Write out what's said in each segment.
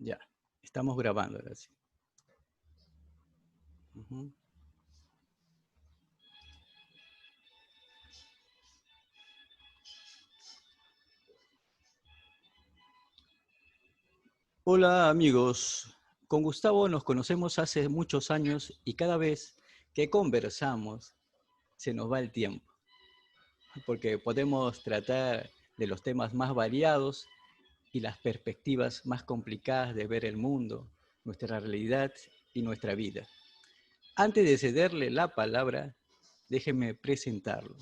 Ya, estamos grabando ahora sí. Ujú. Hola amigos, con Gustavo nos conocemos hace muchos años y cada vez que conversamos se nos va el tiempo, porque podemos tratar de los temas más variados y las perspectivas más complicadas de ver el mundo, nuestra realidad y nuestra vida. Antes de cederle la palabra, déjenme presentarlo.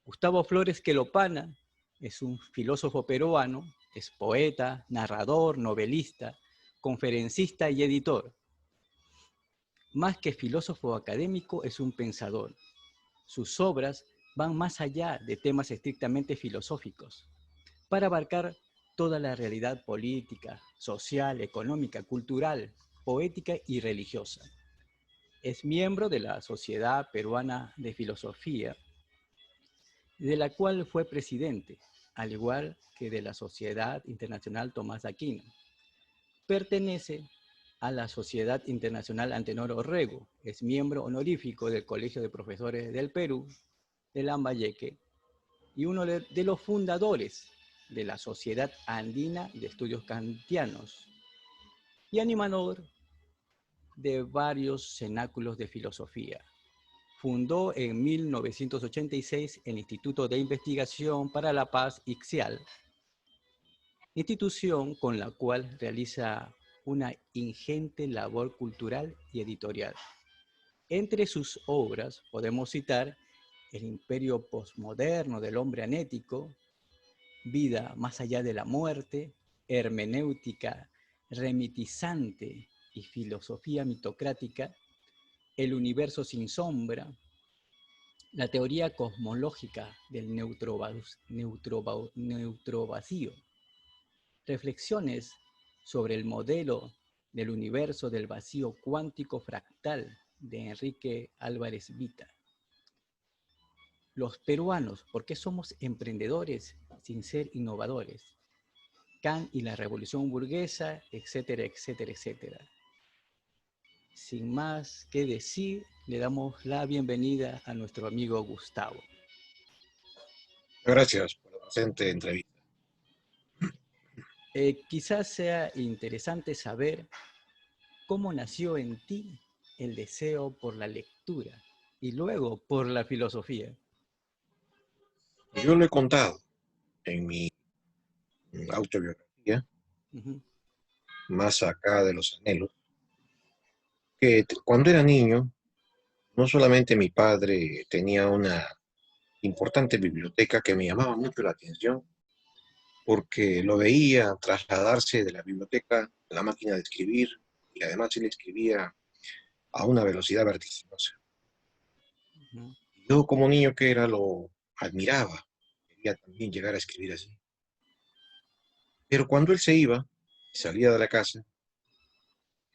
Gustavo Flores Quelopana es un filósofo peruano, es poeta, narrador, novelista, conferencista y editor. Más que filósofo académico, es un pensador. Sus obras van más allá de temas estrictamente filosóficos, para abarcar toda la realidad política, social, económica, cultural, poética y religiosa. Es miembro de la Sociedad Peruana de Filosofía, de la cual fue presidente, al igual que de la Sociedad Internacional Tomás de Aquino. Pertenece a la Sociedad Internacional Antenor Orrego, es miembro honorífico del Colegio de Profesores del Perú, de Lambayeque, y uno de los fundadores de la Sociedad Andina de Estudios Kantianos, y animador de varios cenáculos de filosofía. Fundó en 1986 el Instituto de Investigación para la Paz ICSIAL, institución con la cual realiza una ingente labor cultural y editorial. Entre sus obras podemos citar El imperio posmoderno del hombre anético, Vida más allá de la muerte, Hermenéutica remitizante y filosofía mitocrática, El universo sin sombra, la teoría cosmológica del neutrovacío, reflexiones sobre el modelo del universo del vacío cuántico fractal de Enrique Álvarez Vita. Los peruanos, ¿por qué somos emprendedores sin ser innovadores? Kant y la revolución burguesa, etcétera, etcétera, etcétera. Sin más que decir, le damos la bienvenida a nuestro amigo Gustavo. Gracias por la presente entrevista. Quizás sea interesante saber cómo nació en ti el deseo por la lectura y luego por la filosofía. Yo lo he contado en mi autobiografía, Ujú. más acá de los anhelos, que cuando era niño, no solamente mi padre tenía una importante biblioteca que me llamaba mucho la atención, porque lo veía trasladarse de la biblioteca a la máquina de escribir, y además él escribía a una velocidad vertiginosa. Ujú. Yo como niño que era lo admiraba, quería también llegar a escribir así. Pero cuando él se iba, salía de la casa,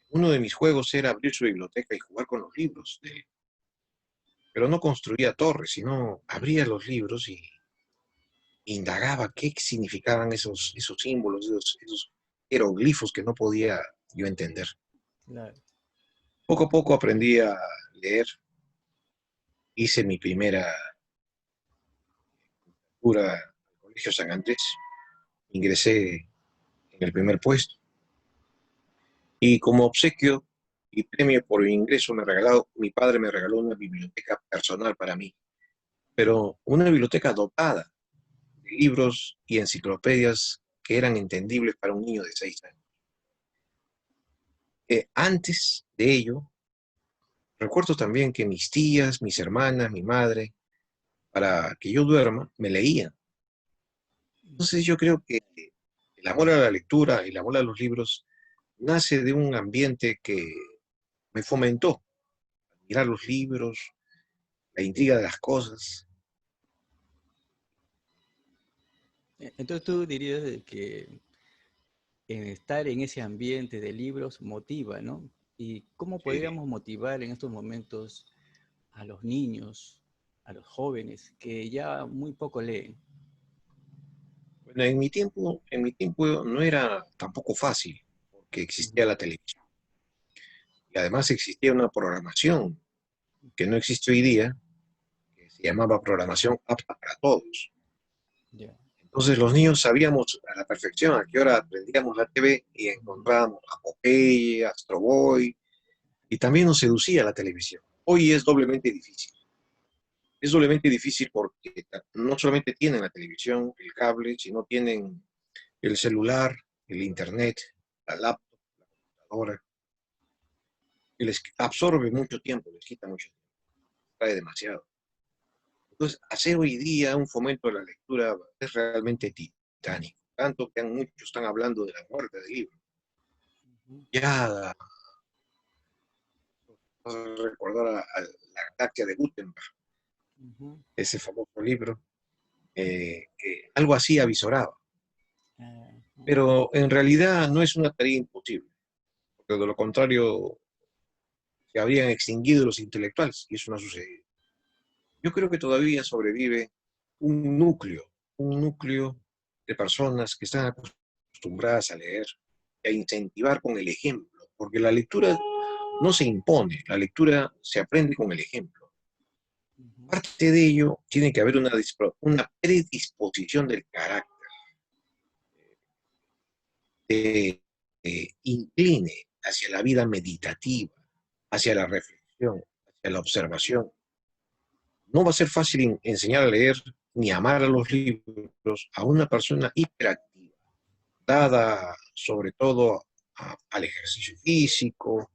uno de mis juegos era abrir su biblioteca y jugar con los libros de él. Pero no construía torres, sino abría los libros y indagaba qué significaban esos símbolos, esos jeroglifos que no podía yo entender. Claro. Poco a poco aprendí a leer, hice mi primera lectura al Colegio San Andrés, ingresé en el primer puesto y como obsequio y premio por el ingreso mi padre me regaló una biblioteca personal para mí, pero una biblioteca dotada de libros y enciclopedias que eran entendibles para un niño de 6 años. Antes de ello, recuerdo también que mis tías, mis hermanas, mi madre, para que yo duerma, me leían. Entonces yo creo que el amor a la lectura, el amor a los libros, nace de un ambiente que me fomentó mirar los libros, la intriga de las cosas. Entonces tú dirías de que estar en ese ambiente de libros motiva, ¿no? ¿Y cómo Sí. podríamos motivar en estos momentos a los niños, a los jóvenes que ya muy poco leen? Bueno, en mi tiempo no era tampoco fácil, que existía la televisión. Y además existía una programación que no existe hoy día, que se llamaba programación apta para todos. Ya. Entonces los niños sabíamos a la perfección a qué hora prendíamos la TV y encontrábamos a Popeye, Astro Boy, y también nos seducía la televisión. Hoy es doblemente difícil. Es doblemente difícil porque no solamente tienen la televisión, el cable, sino tienen el celular, el internet, la laptop, la computadora, y les absorbe mucho tiempo, les quita mucho tiempo, trae demasiado. Entonces, hacer hoy día un fomento de la lectura es realmente titánico, tanto que muchos están hablando de la muerte del libro. Ya recordar a la Galaxia de Gutenberg, ese famoso libro, que algo así avisoraba. Pero en realidad no es una tarea imposible, porque de lo contrario se habrían extinguido los intelectuales, y eso no ha sucedido. Yo creo que todavía sobrevive un núcleo de personas que están acostumbradas a leer y a incentivar con el ejemplo, porque la lectura no se impone, la lectura se aprende con el ejemplo. Parte de ello tiene que haber una predisposición del carácter, que incline hacia la vida meditativa, hacia la reflexión, hacia la observación. No va a ser fácil enseñar a leer ni amar a los libros a una persona hiperactiva, dada sobre todo al ejercicio físico,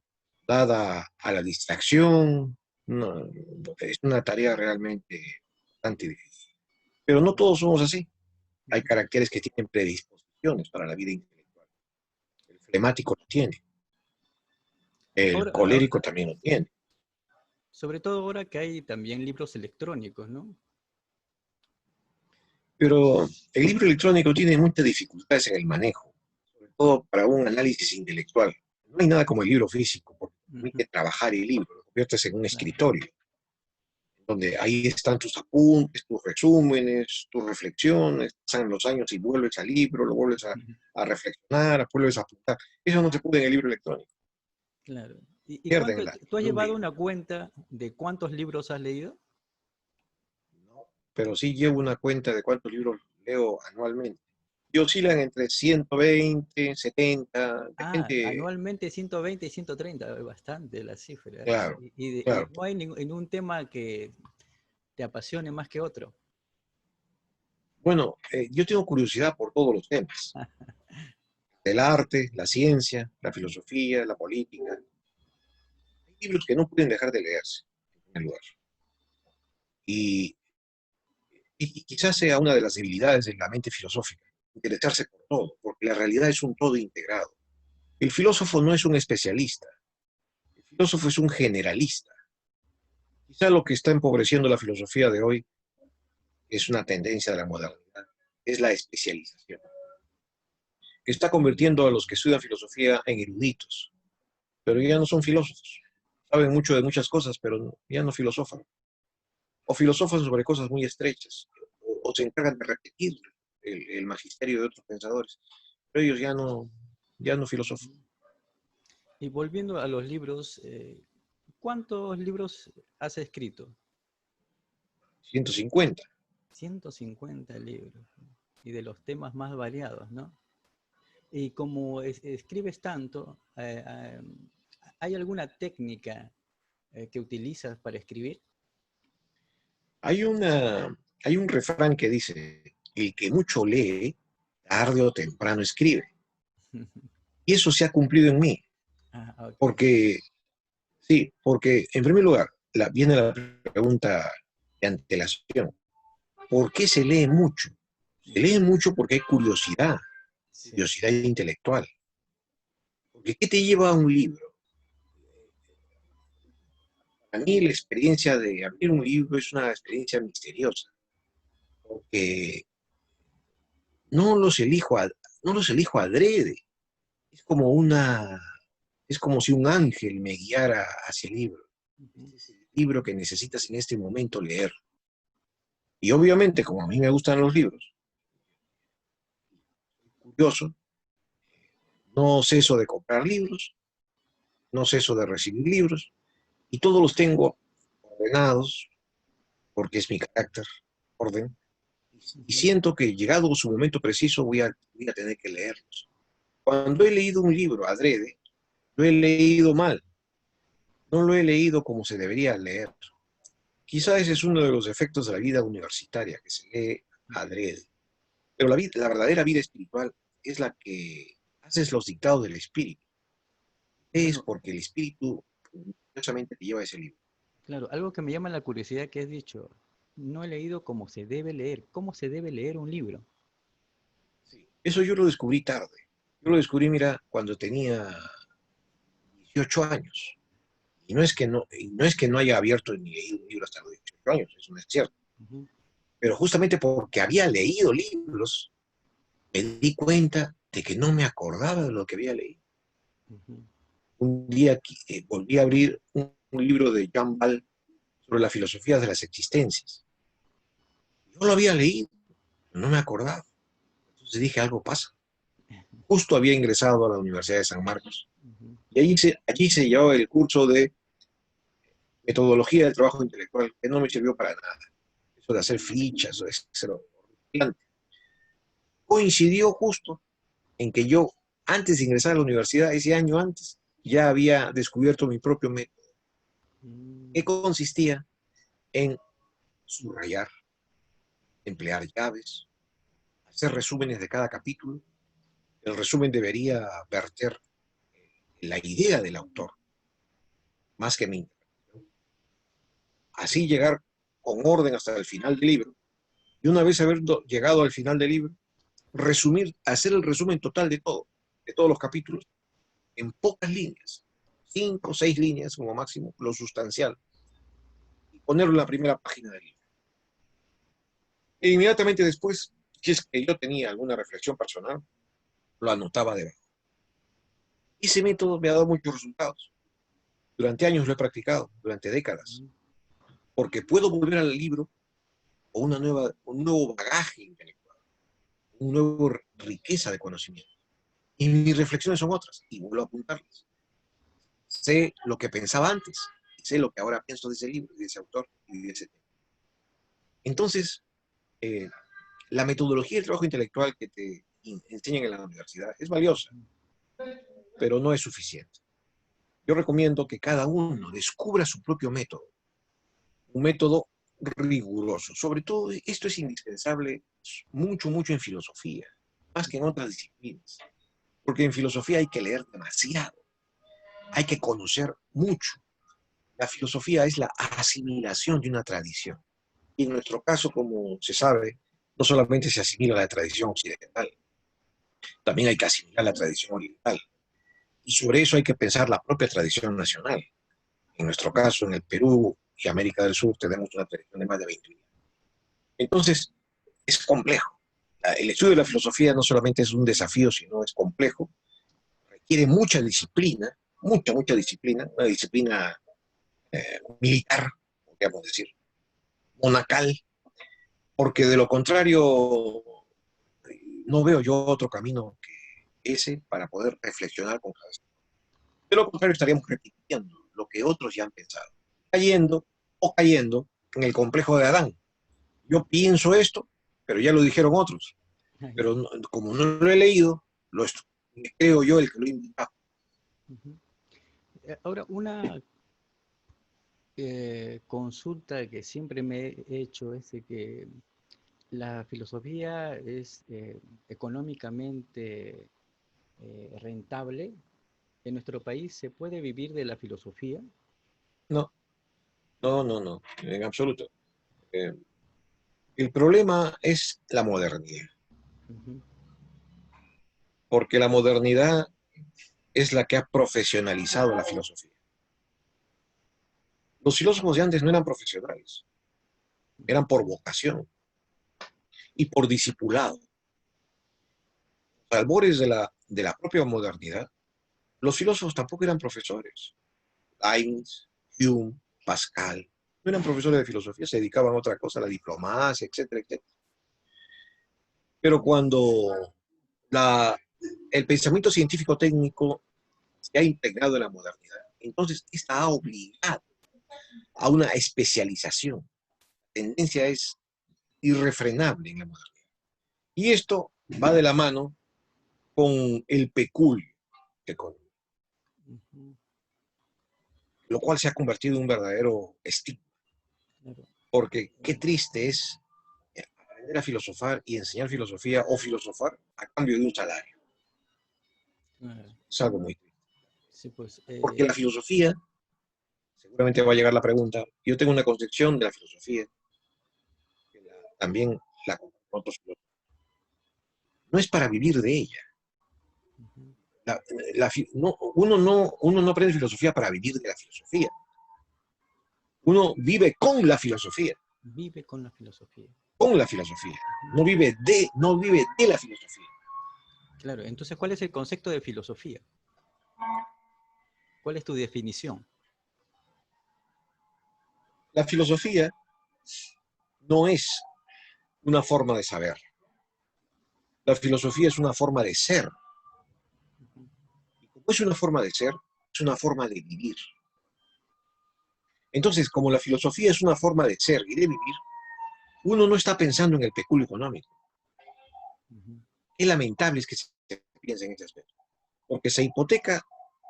dada a la distracción. No, es una tarea realmente bastante difícil. Pero no todos somos así. Hay caracteres que tienen predisposiciones para la vida intelectual. El flemático lo tiene. El Ahora, colérico también lo tiene. sobre todo ahora que hay también libros electrónicos, ¿no? Pero el libro electrónico tiene muchas dificultades en el manejo, sobre todo para un análisis intelectual. No hay nada como el libro físico, porque permite trabajar el libro, lo conviertes en un escritorio, donde ahí están tus apuntes, tus resúmenes, tus reflexiones, pasan los años y vuelves al libro, lo vuelves a reflexionar, vuelves a apuntar. Eso no se puede en el libro electrónico. Claro. ¿Y Pierden tú has la llevado fluidez. una cuenta de cuántos libros has leído? ¿No? Pero sí llevo una cuenta de cuántos libros leo anualmente. Y oscilan entre 120, 70, Ah, depende. anualmente 120 y 130, es bastante la cifra. Claro, Y claro. no hay ningún tema que te apasione más que otro. Bueno, yo tengo curiosidad por todos los temas, del arte, la ciencia, la filosofía, la política. Hay libros que no pueden dejar de leerse, en primer lugar. Y, y quizás sea una de las debilidades de la mente filosófica, interesarse por todo, porque la realidad es un todo integrado. El filósofo no es un especialista, el filósofo es un generalista. Quizá lo que está empobreciendo la filosofía de hoy es una tendencia de la modernidad, es la especialización, que está convirtiendo a los que estudian filosofía en eruditos, pero ya no son filósofos. Saben mucho de muchas cosas, pero ya no filosofan. O filosofan sobre cosas muy estrechas, o se encargan de repetir el magisterio de otros pensadores, pero ellos ya no filosofan. Y volviendo a los libros, ¿cuántos libros has escrito? 150. 150 libros. Y de los temas más variados, ¿no? Y como escribes tanto, ¿hay alguna técnica que utilizas para escribir? Hay, una, hay un refrán que dice, el que mucho lee, tarde o temprano escribe. Y eso se ha cumplido en mí, Ah, ok. porque, sí, porque en primer lugar, viene la pregunta de antelación. ¿Por qué se lee mucho? Se lee mucho porque hay Sí. curiosidad intelectual. Porque ¿qué te lleva a un libro? A mí la experiencia de abrir un libro es una experiencia misteriosa, porque no los elijo, no los elijo adrede. Es como es como si un ángel me guiara hacia el libro. Ujú. Este es el libro que necesitas en este momento leer. Y obviamente, como a mí me gustan los libros, curioso, No ceso de comprar libros, no ceso de recibir libros, y todos los tengo ordenados, porque es mi carácter, orden, y Ujú. siento que llegado su momento preciso voy a tener que leerlos. Cuando he leído un libro adrede, lo he leído mal, no lo he leído como se debería leer. Quizá ese es uno de los efectos de la vida universitaria, que se lee adrede. Pero la verdadera vida espiritual es la que haces los dictados del espíritu. Es Bueno, porque el espíritu curiosamente te lleva a ese libro. claro, algo que me llama la curiosidad que has dicho, no he leído cómo se debe leer. ¿Cómo se debe leer un libro? Sí. Eso yo lo descubrí tarde. Yo lo descubrí, mira, cuando tenía 18 años. Y no es que no haya abierto ni leído un libro hasta los 18 años, eso no es cierto. Ujú, Pero justamente porque había leído libros, me di cuenta de que no me acordaba de lo que había leído. ujú. Un día volví a abrir un libro de Jean Ball sobre la filosofía de las existencias. Yo lo había leído, pero no me acordaba. Entonces dije, algo pasa. Justo había ingresado a la Universidad de San Marcos Ujú. y allí se llevaba el curso de metodología del trabajo intelectual, que no me sirvió para nada. Eso de hacer fichas, eso era coincidió justo en que yo, antes de ingresar a la universidad, ese año antes, ya había descubierto mi propio método, que Mm. consistía en subrayar, emplear llaves, hacer resúmenes de cada capítulo. El resumen debería verter la idea del autor, más que mi interpretación. Así llegar con orden hasta el final del libro. Y una vez haber llegado al final del libro, resumir, hacer el resumen total de todo, de todos los capítulos, en pocas líneas, 5 o 6 líneas como máximo, lo sustancial, y ponerlo en la primera página del libro. E inmediatamente después, si es que yo tenía alguna reflexión personal, lo anotaba debajo. Y ese método me ha dado muchos resultados. Durante años lo he practicado, durante décadas, porque puedo volver al libro o un nuevo bagaje intelectual, una nueva riqueza de conocimiento. Y mis reflexiones son otras, y vuelvo a apuntarlas. Sé lo que pensaba antes, y sé lo que ahora pienso de ese libro, de ese autor y de ese tema. Entonces, eh, la metodología del trabajo intelectual que te enseñan en la universidad es valiosa, pero no es suficiente. Yo recomiendo que cada uno descubra su propio método, un método riguroso. Sobre todo, esto es indispensable mucho, mucho en filosofía, más que en otras disciplinas, porque en filosofía hay que leer demasiado, hay que conocer mucho. La filosofía es la asimilación de una tradición. Y en nuestro caso, como se sabe, no solamente se asimila la tradición occidental, también hay que asimilar la tradición oriental. Y sobre eso hay que pensar la propia tradición nacional. En nuestro caso, en el Perú y América del Sur, tenemos una tradición de más de 20 años. Entonces, es complejo. El estudio de la filosofía no solamente es un desafío, sino es complejo. Requiere mucha disciplina, mucha, mucha disciplina, una disciplina militar, podríamos decir, monacal, porque de lo contrario no veo yo otro camino que ese para poder reflexionar con cabeza. De lo contrario estaríamos repitiendo lo que otros ya han pensado, cayendo o cayendo en el complejo de Adán. Yo pienso esto, pero ya lo dijeron otros, pero no, como no lo he leído, lo creo yo el que lo he inventado. Ujú. Ahora, una consulta que siempre me he hecho es de que la filosofía es económicamente rentable. ¿En nuestro país se puede vivir de la filosofía? No, no, no, no, en absoluto. Eh, el problema es la modernidad, Ujú. porque la modernidad es la que ha profesionalizado la filosofía. Los filósofos de antes no eran profesionales, eran por vocación y por discipulado. Los albores de la propia modernidad, los filósofos tampoco eran profesores. Leibniz, Hume, Pascal, no eran profesores de filosofía, se dedicaban a otra cosa, a la diplomacia, etcétera, etcétera. Pero cuando la el pensamiento científico técnico se ha integrado en la modernidad. Entonces, esta ha obligado a una especialización. La tendencia es irrefrenable en la modernidad. Y esto va de la mano con el peculio económico, lo cual se ha convertido en un verdadero estigma. Porque qué triste es aprender a filosofar y enseñar filosofía o filosofar a cambio de un salario. Es algo muy triste. Sí, pues, Porque la filosofía, seguramente va a llegar la pregunta, yo tengo una concepción de la filosofía, que también la comparto con otros filósofos. No es para vivir de ella. Uno no aprende filosofía para vivir de la filosofía. Uno vive con la filosofía. Vive con la filosofía. Con la filosofía. No vive de la filosofía. Claro, entonces, ¿cuál es el concepto de filosofía? ¿Cuál es tu definición? La filosofía no es una forma de saber. La filosofía es una forma de ser. Y como es una forma de ser, es una forma de vivir. Entonces, como la filosofía es una forma de ser y de vivir, uno no está pensando en el peculio económico. Qué lamentable es que se piense en ese aspecto. Porque se hipoteca,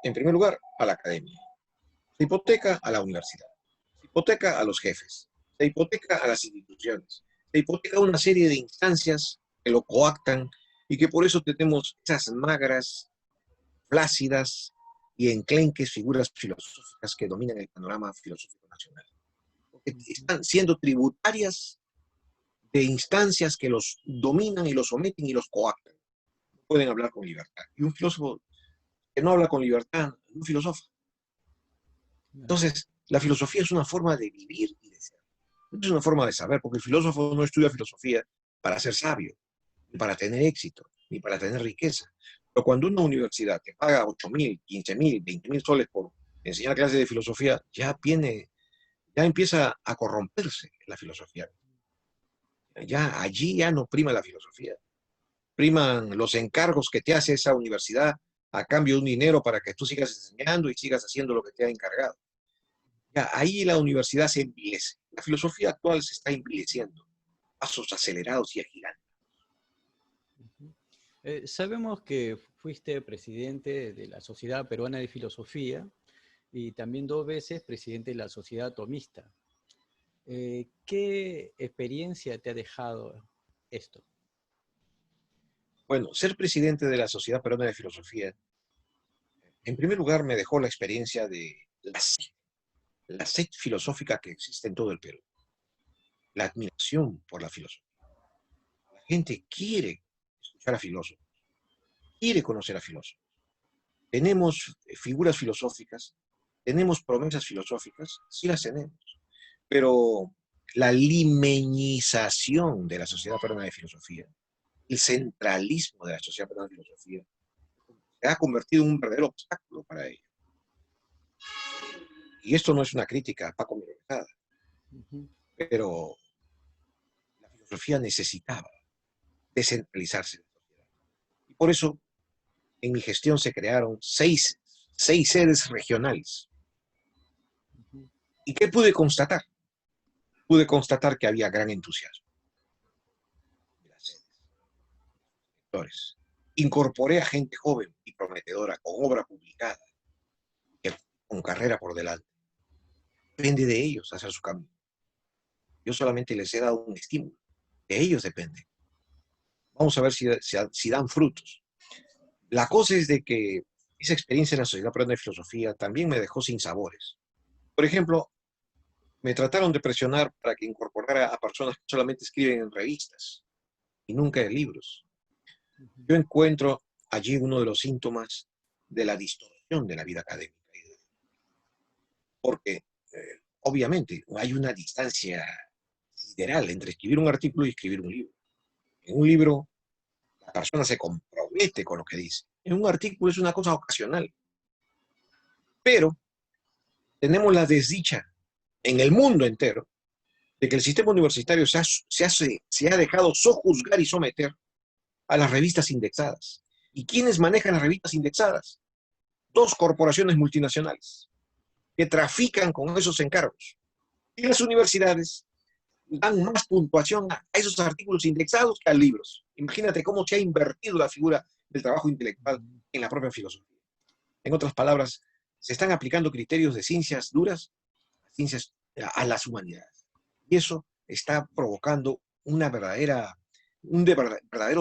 en primer lugar, a la academia. Se hipoteca a la universidad. Se hipoteca a los jefes. Se hipoteca a las instituciones. Se hipoteca a una serie de instancias que lo coactan y que por eso tenemos esas magras, flácidas y enclenques figuras filosóficas que dominan el panorama filosófico nacional. Porque están siendo tributarias de instancias que los dominan y los someten y los coactan. No pueden hablar con libertad. Y un filósofo que no habla con libertad no filosofa. Entonces, la filosofía es una forma de vivir y de ser. No es una forma de saber, porque el filósofo no estudia filosofía para ser sabio, ni para tener éxito, ni para tener riqueza. Pero cuando una universidad te paga 8.000, 15.000, 20.000 soles por enseñar clases de filosofía, ya empieza a corromperse la filosofía. Allí ya no prima la filosofía. Priman los encargos que te hace esa universidad a cambio de un dinero para que tú sigas enseñando y sigas haciendo lo que te ha encargado. Ya, ahí la universidad se envilece. La filosofía actual se está envileciendo. Pasos acelerados y agigantes. Sabemos que fuiste presidente de la Sociedad Peruana de Filosofía y también 2 veces presidente de la Sociedad Tomista. ¿Qué experiencia te ha dejado esto? Bueno, ser presidente de la Sociedad Peruana de Filosofía, en primer lugar, me dejó la experiencia de la sed filosófica que existe en todo el Perú. La admiración por la filosofía. La gente quiere escuchar a filósofos, quiere conocer a filósofos. Tenemos figuras filosóficas, tenemos promesas filosóficas, sí las tenemos, pero la limeñización de la Sociedad Peruana de Filosofía, el centralismo de la Sociedad Peruana de Filosofía, se ha convertido en un verdadero obstáculo para ello. Y esto no es una crítica a Paco Mironzada, pero la filosofía necesitaba descentralizarse. Y por eso, en mi gestión se crearon seis sedes regionales. ¿Y qué pude constatar? Pude constatar que había gran entusiasmo de las sedes. Incorporé a gente joven y prometedora, con obra publicada, con carrera por delante. Depende de ellos hacer su cambio. Yo solamente les he dado un estímulo. De ellos depende. Vamos a ver si dan frutos. La cosa es de que esa experiencia en la Sociedad Peruana de Filosofía también me dejó sin sabores. Por ejemplo, me trataron de presionar para que incorporara a personas que solamente escriben en revistas y nunca en libros. Yo encuentro allí uno de los síntomas de la distorsión de la vida académica. Porque, obviamente, hay una distancia sideral entre escribir un artículo y escribir un libro. En un libro, la persona se compromete con lo que dice. En un artículo es una cosa ocasional. Pero tenemos la desdicha en el mundo entero de que el sistema universitario se ha dejado sojuzgar y someter a las revistas indexadas. ¿Y quiénes manejan las revistas indexadas? Dos corporaciones multinacionales que trafican con esos encargos. Y las universidades dan más puntuación a esos artículos indexados que a libros. Imagínate cómo se ha invertido la figura del trabajo intelectual en la propia filosofía. En otras palabras, se están aplicando criterios de ciencias duras a las humanidades. Y eso está provocando un verdadero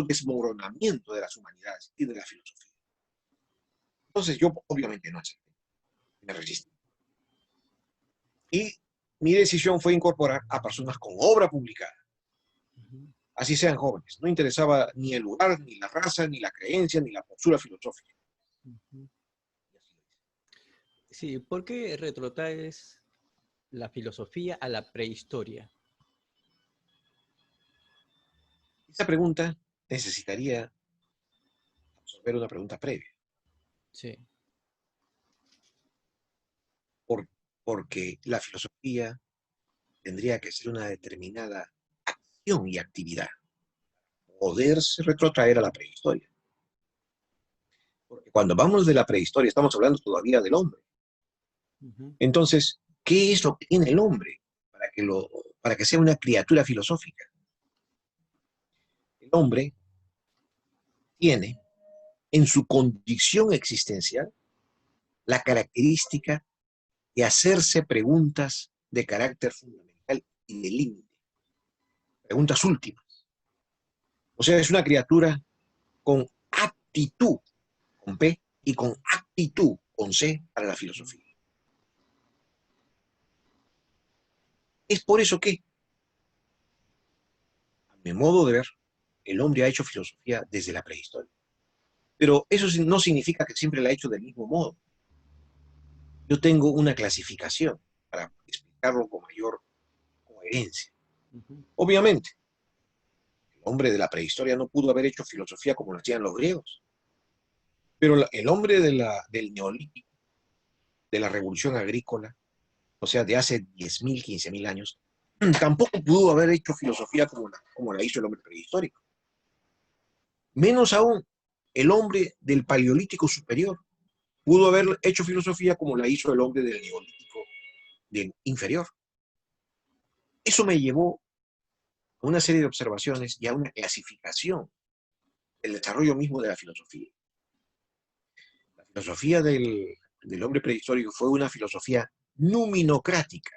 desmoronamiento de las humanidades y de la filosofía. Entonces yo obviamente no acepté, me resistí. Y mi decisión fue incorporar a personas con obra publicada, así sean jóvenes. No interesaba ni el lugar, ni la raza, ni la creencia, ni la postura filosófica. Sí, ¿por qué retrotraes la filosofía a la prehistoria? Esta pregunta necesitaría resolver una pregunta previa. Sí. Por, porque la filosofía tendría que ser una determinada acción y actividad. Poderse retrotraer a la prehistoria. Porque cuando vamos de la prehistoria, estamos hablando todavía del hombre. Entonces, ¿qué es lo que tiene el hombre para que sea una criatura filosófica? El hombre tiene en su condición existencial la característica de hacerse preguntas de carácter fundamental y de límite, preguntas últimas. O sea, es una criatura con aptitud, con P, y con actitud, con C, para la filosofía. Es por eso que, a mi modo de ver, el hombre ha hecho filosofía desde la prehistoria. Pero eso no significa que siempre la ha hecho del mismo modo. Yo tengo una clasificación para explicarlo con mayor coherencia. Obviamente, el hombre de la prehistoria no pudo haber hecho filosofía como lo hacían los griegos. Pero el hombre del neolítico, de la revolución agrícola, o sea, de hace 10.000, 15.000 años, tampoco pudo haber hecho filosofía como la hizo el hombre prehistórico. Menos aún, el hombre del paleolítico superior pudo haber hecho filosofía como la hizo el hombre del neolítico inferior. Eso me llevó a una serie de observaciones y a una clasificación del desarrollo mismo de la filosofía. La filosofía del hombre prehistórico fue una filosofía numinocrática,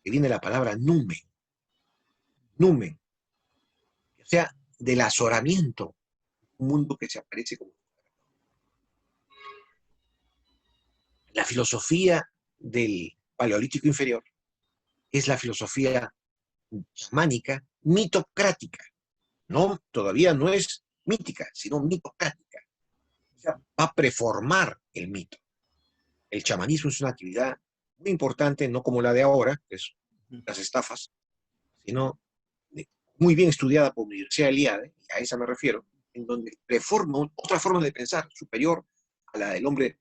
que viene de la palabra numen, o sea, del azoramiento, un mundo que se aparece como... La filosofía del paleolítico inferior es la filosofía chamánica mitocrática. No, todavía no es mítica, sino mitocrática. O sea, va a preformar el mito. El chamanismo es una actividad muy importante, no como la de ahora, que es las estafas, sino muy bien estudiada por la Universidad de Liade, y a esa me refiero, en donde preforma otra forma de pensar superior a la del hombre,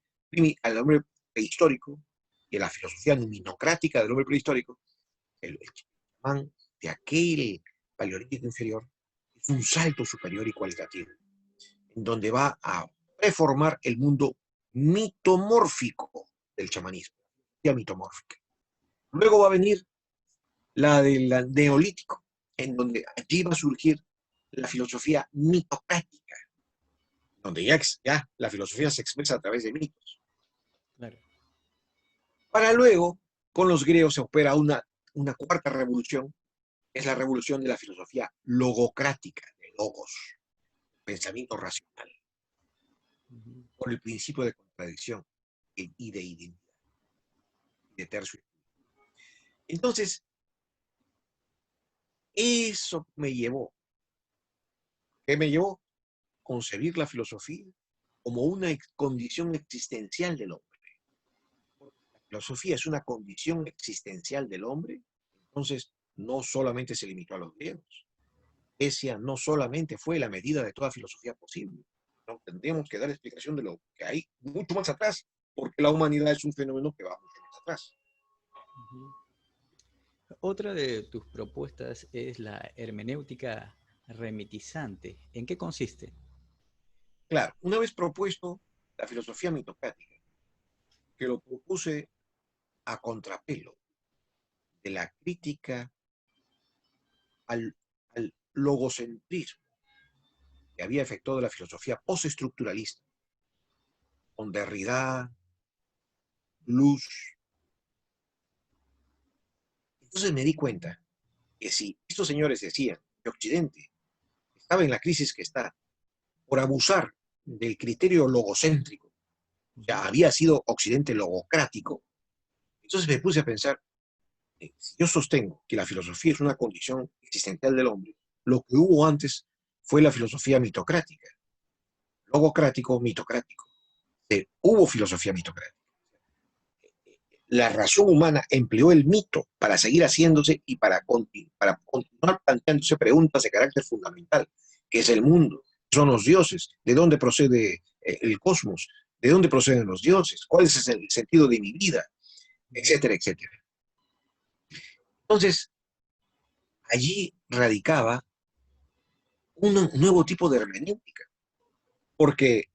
al hombre prehistórico y a la filosofía numinocrática del hombre prehistórico. El chamán de aquel paleolítico inferior es un salto superior y cualitativo, en donde va a reformar el mundo mitomórfico del chamanismo, la mitomórfica. Luego va a venir la del neolítico, en donde allí va a surgir la filosofía mitocrática, donde ya la filosofía se expresa a través de mitos. Claro. Para luego, con los griegos se opera una cuarta revolución, es la revolución de la filosofía logocrática, de logos, pensamiento racional, por el principio de contradicción y de identidad, de tercio. Entonces, eso me llevó, ¿qué me llevó? Concebir la filosofía como una condición existencial del hombre. La filosofía es una condición existencial del hombre, entonces no solamente se limitó a los griegos. Grecia no solamente fue la medida de toda filosofía posible, no tendríamos que dar explicación de lo que hay mucho más atrás, porque la humanidad es un fenómeno que va mucho más atrás. Otra de tus propuestas es la hermenéutica remitizante. ¿En qué consiste? Claro, una vez propuesto la filosofía mitocrática, que lo propuse a contrapelo de la crítica al, al logocentrismo que había efectuado la filosofía postestructuralista, con Derrida, Luz. Entonces me di cuenta que si estos señores decían que Occidente estaba en la crisis que está por abusar del criterio logocéntrico, o sea, había sido Occidente logocrático, entonces me puse a pensar, si yo sostengo que la filosofía es una condición existencial del hombre, lo que hubo antes fue la filosofía mitocrática, logocrático, mitocrático. Hubo filosofía mitocrática. La razón humana empleó el mito para seguir haciéndose y para continuar planteándose preguntas de carácter fundamental, que es el mundo, son los dioses, de dónde procede el cosmos, de dónde proceden los dioses, cuál es el sentido de mi vida, etcétera, etcétera. Entonces, allí radicaba un nuevo tipo de hermenéutica, porque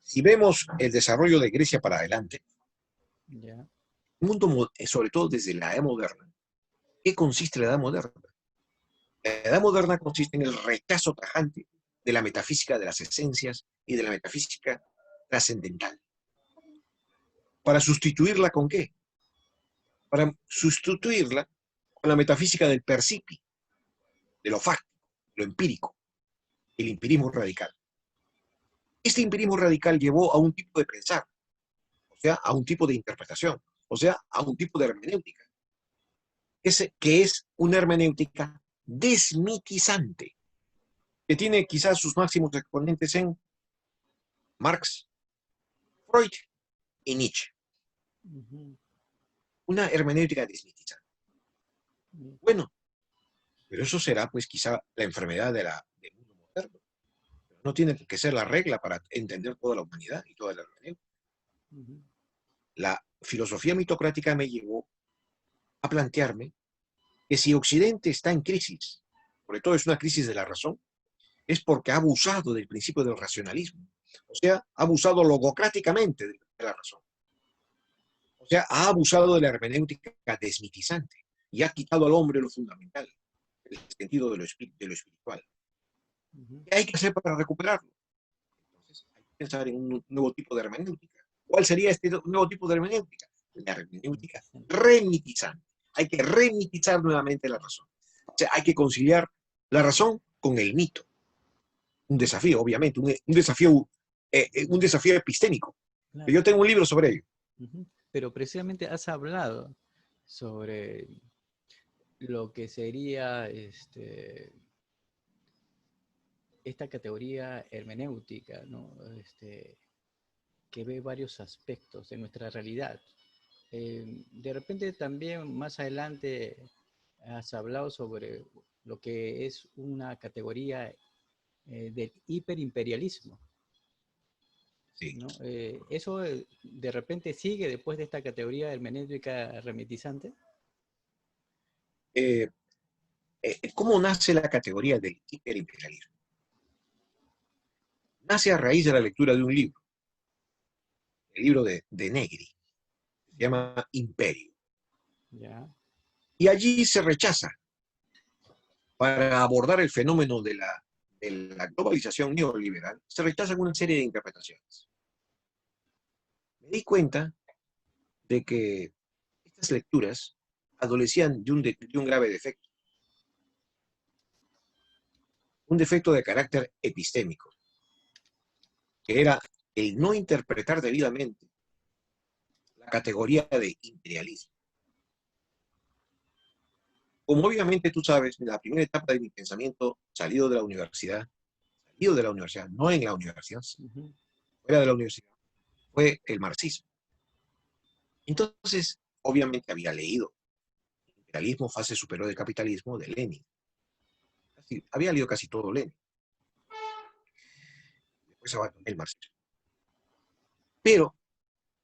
si vemos el desarrollo de Grecia para adelante, Ya. el mundo, sobre todo desde la edad moderna, ¿qué consiste la edad moderna? La edad moderna consiste en el rechazo tajante de la metafísica de las esencias y de la metafísica trascendental. ¿Para sustituirla con qué? Para sustituirla con la metafísica del percipi, de lo fáctico, lo empírico, el empirismo radical. Este empirismo radical llevó a un tipo de pensar, o sea, a un tipo de interpretación, o sea, a un tipo de hermenéutica, que es una hermenéutica desmitizante, que tiene quizás sus máximos exponentes en Marx, Freud y Nietzsche. Ujú. Una hermenéutica desmitizante. Bueno, pero eso será pues quizá la enfermedad del mundo moderno. Pero no tiene que ser la regla para entender toda la humanidad y toda la hermenéutica. Ujú. La filosofía mitocrática me llevó a plantearme que si Occidente está en crisis, sobre todo es una crisis de la razón, es porque ha abusado del principio del racionalismo. O sea, ha abusado logocráticamente de la razón. O sea, ha abusado de la hermenéutica desmitizante y ha quitado al hombre lo fundamental, el sentido de lo espiritual. Ujú. ¿Qué hay que hacer para recuperarlo? Entonces, hay que pensar en un nuevo tipo de hermenéutica. ¿Cuál sería este nuevo tipo de hermenéutica? La hermenéutica remitizante. Hay que remitizar nuevamente la razón. O sea, hay que conciliar la razón con el mito. Un desafío, obviamente, un desafío epistémico. Claro. Yo tengo un libro sobre ello. Ujú. Pero precisamente has hablado sobre lo que sería esta categoría hermenéutica, ¿no? Que ve varios aspectos de nuestra realidad. De repente también más adelante has hablado sobre lo que es una categoría del hiperimperialismo, Sí. ¿no? ¿Eso de repente sigue después de esta categoría hermenéutica remitizante? Eh, ¿Cómo nace la categoría del hiperimperialismo? Nace a raíz de la lectura de un libro, el libro de Negri, se llama Imperio. Ya. Y allí se rechaza, para abordar el fenómeno de la globalización neoliberal, se rechazan una serie de interpretaciones. Me di cuenta de que estas lecturas adolecían de un grave defecto, un defecto de carácter epistémico, que era el no interpretar debidamente la categoría de imperialismo. Como obviamente tú sabes, en la primera etapa de mi pensamiento, salido de la universidad, no en la universidad, Ujú. fuera de la universidad, fue el marxismo. Entonces, obviamente había leído Imperialismo, fase superior del capitalismo, de Lenin. Había leído casi todo Lenin. Después abandoné el marxismo. Pero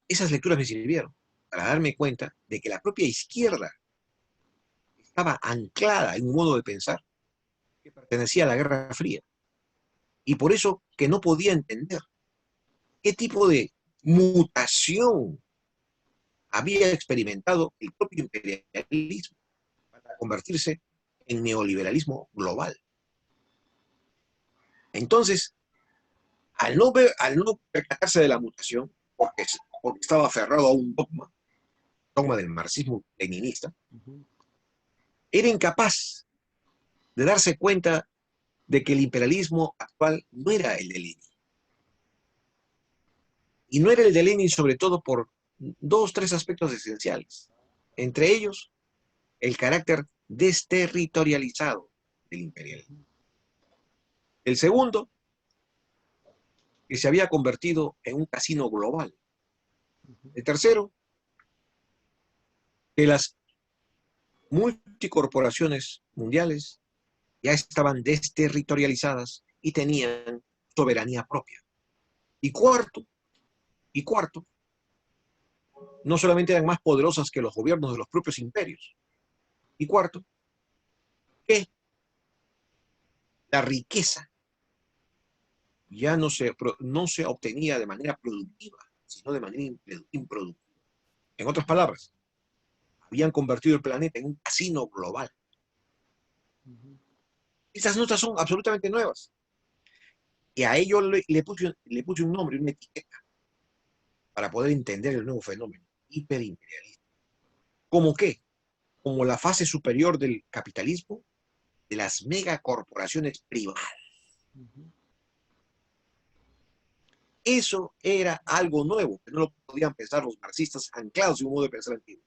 esas lecturas me sirvieron para darme cuenta de que la propia izquierda estaba anclada en un modo de pensar que pertenecía a la Guerra Fría. Y por eso que no podía entender qué tipo de mutación había experimentado el propio imperialismo para convertirse en neoliberalismo global. Entonces, al no percatarse de la mutación, porque estaba aferrado a un dogma del marxismo leninista, era incapaz de darse cuenta de que el imperialismo actual no era el de Lenin. Y no era el de Lenin sobre todo por dos, tres aspectos esenciales. Entre ellos, el carácter desterritorializado del imperialismo. El segundo, que se había convertido en un casino global. El tercero, que las multicorporaciones mundiales ya estaban desterritorializadas y tenían soberanía propia. Y cuarto, no solamente eran más poderosas que los gobiernos de los propios imperios. Y cuarto, que la riqueza ya no se obtenía de manera productiva, sino de manera improductiva. En otras palabras, habían convertido el planeta en un casino global. Estas notas son absolutamente nuevas. Y a ello le puse un nombre, una etiqueta, para poder entender el nuevo fenómeno, hiperimperialismo. ¿Cómo qué? Como la fase superior del capitalismo de las megacorporaciones privadas. Eso era algo nuevo, que no lo podían pensar los marxistas anclados en un modo de pensar antiguo.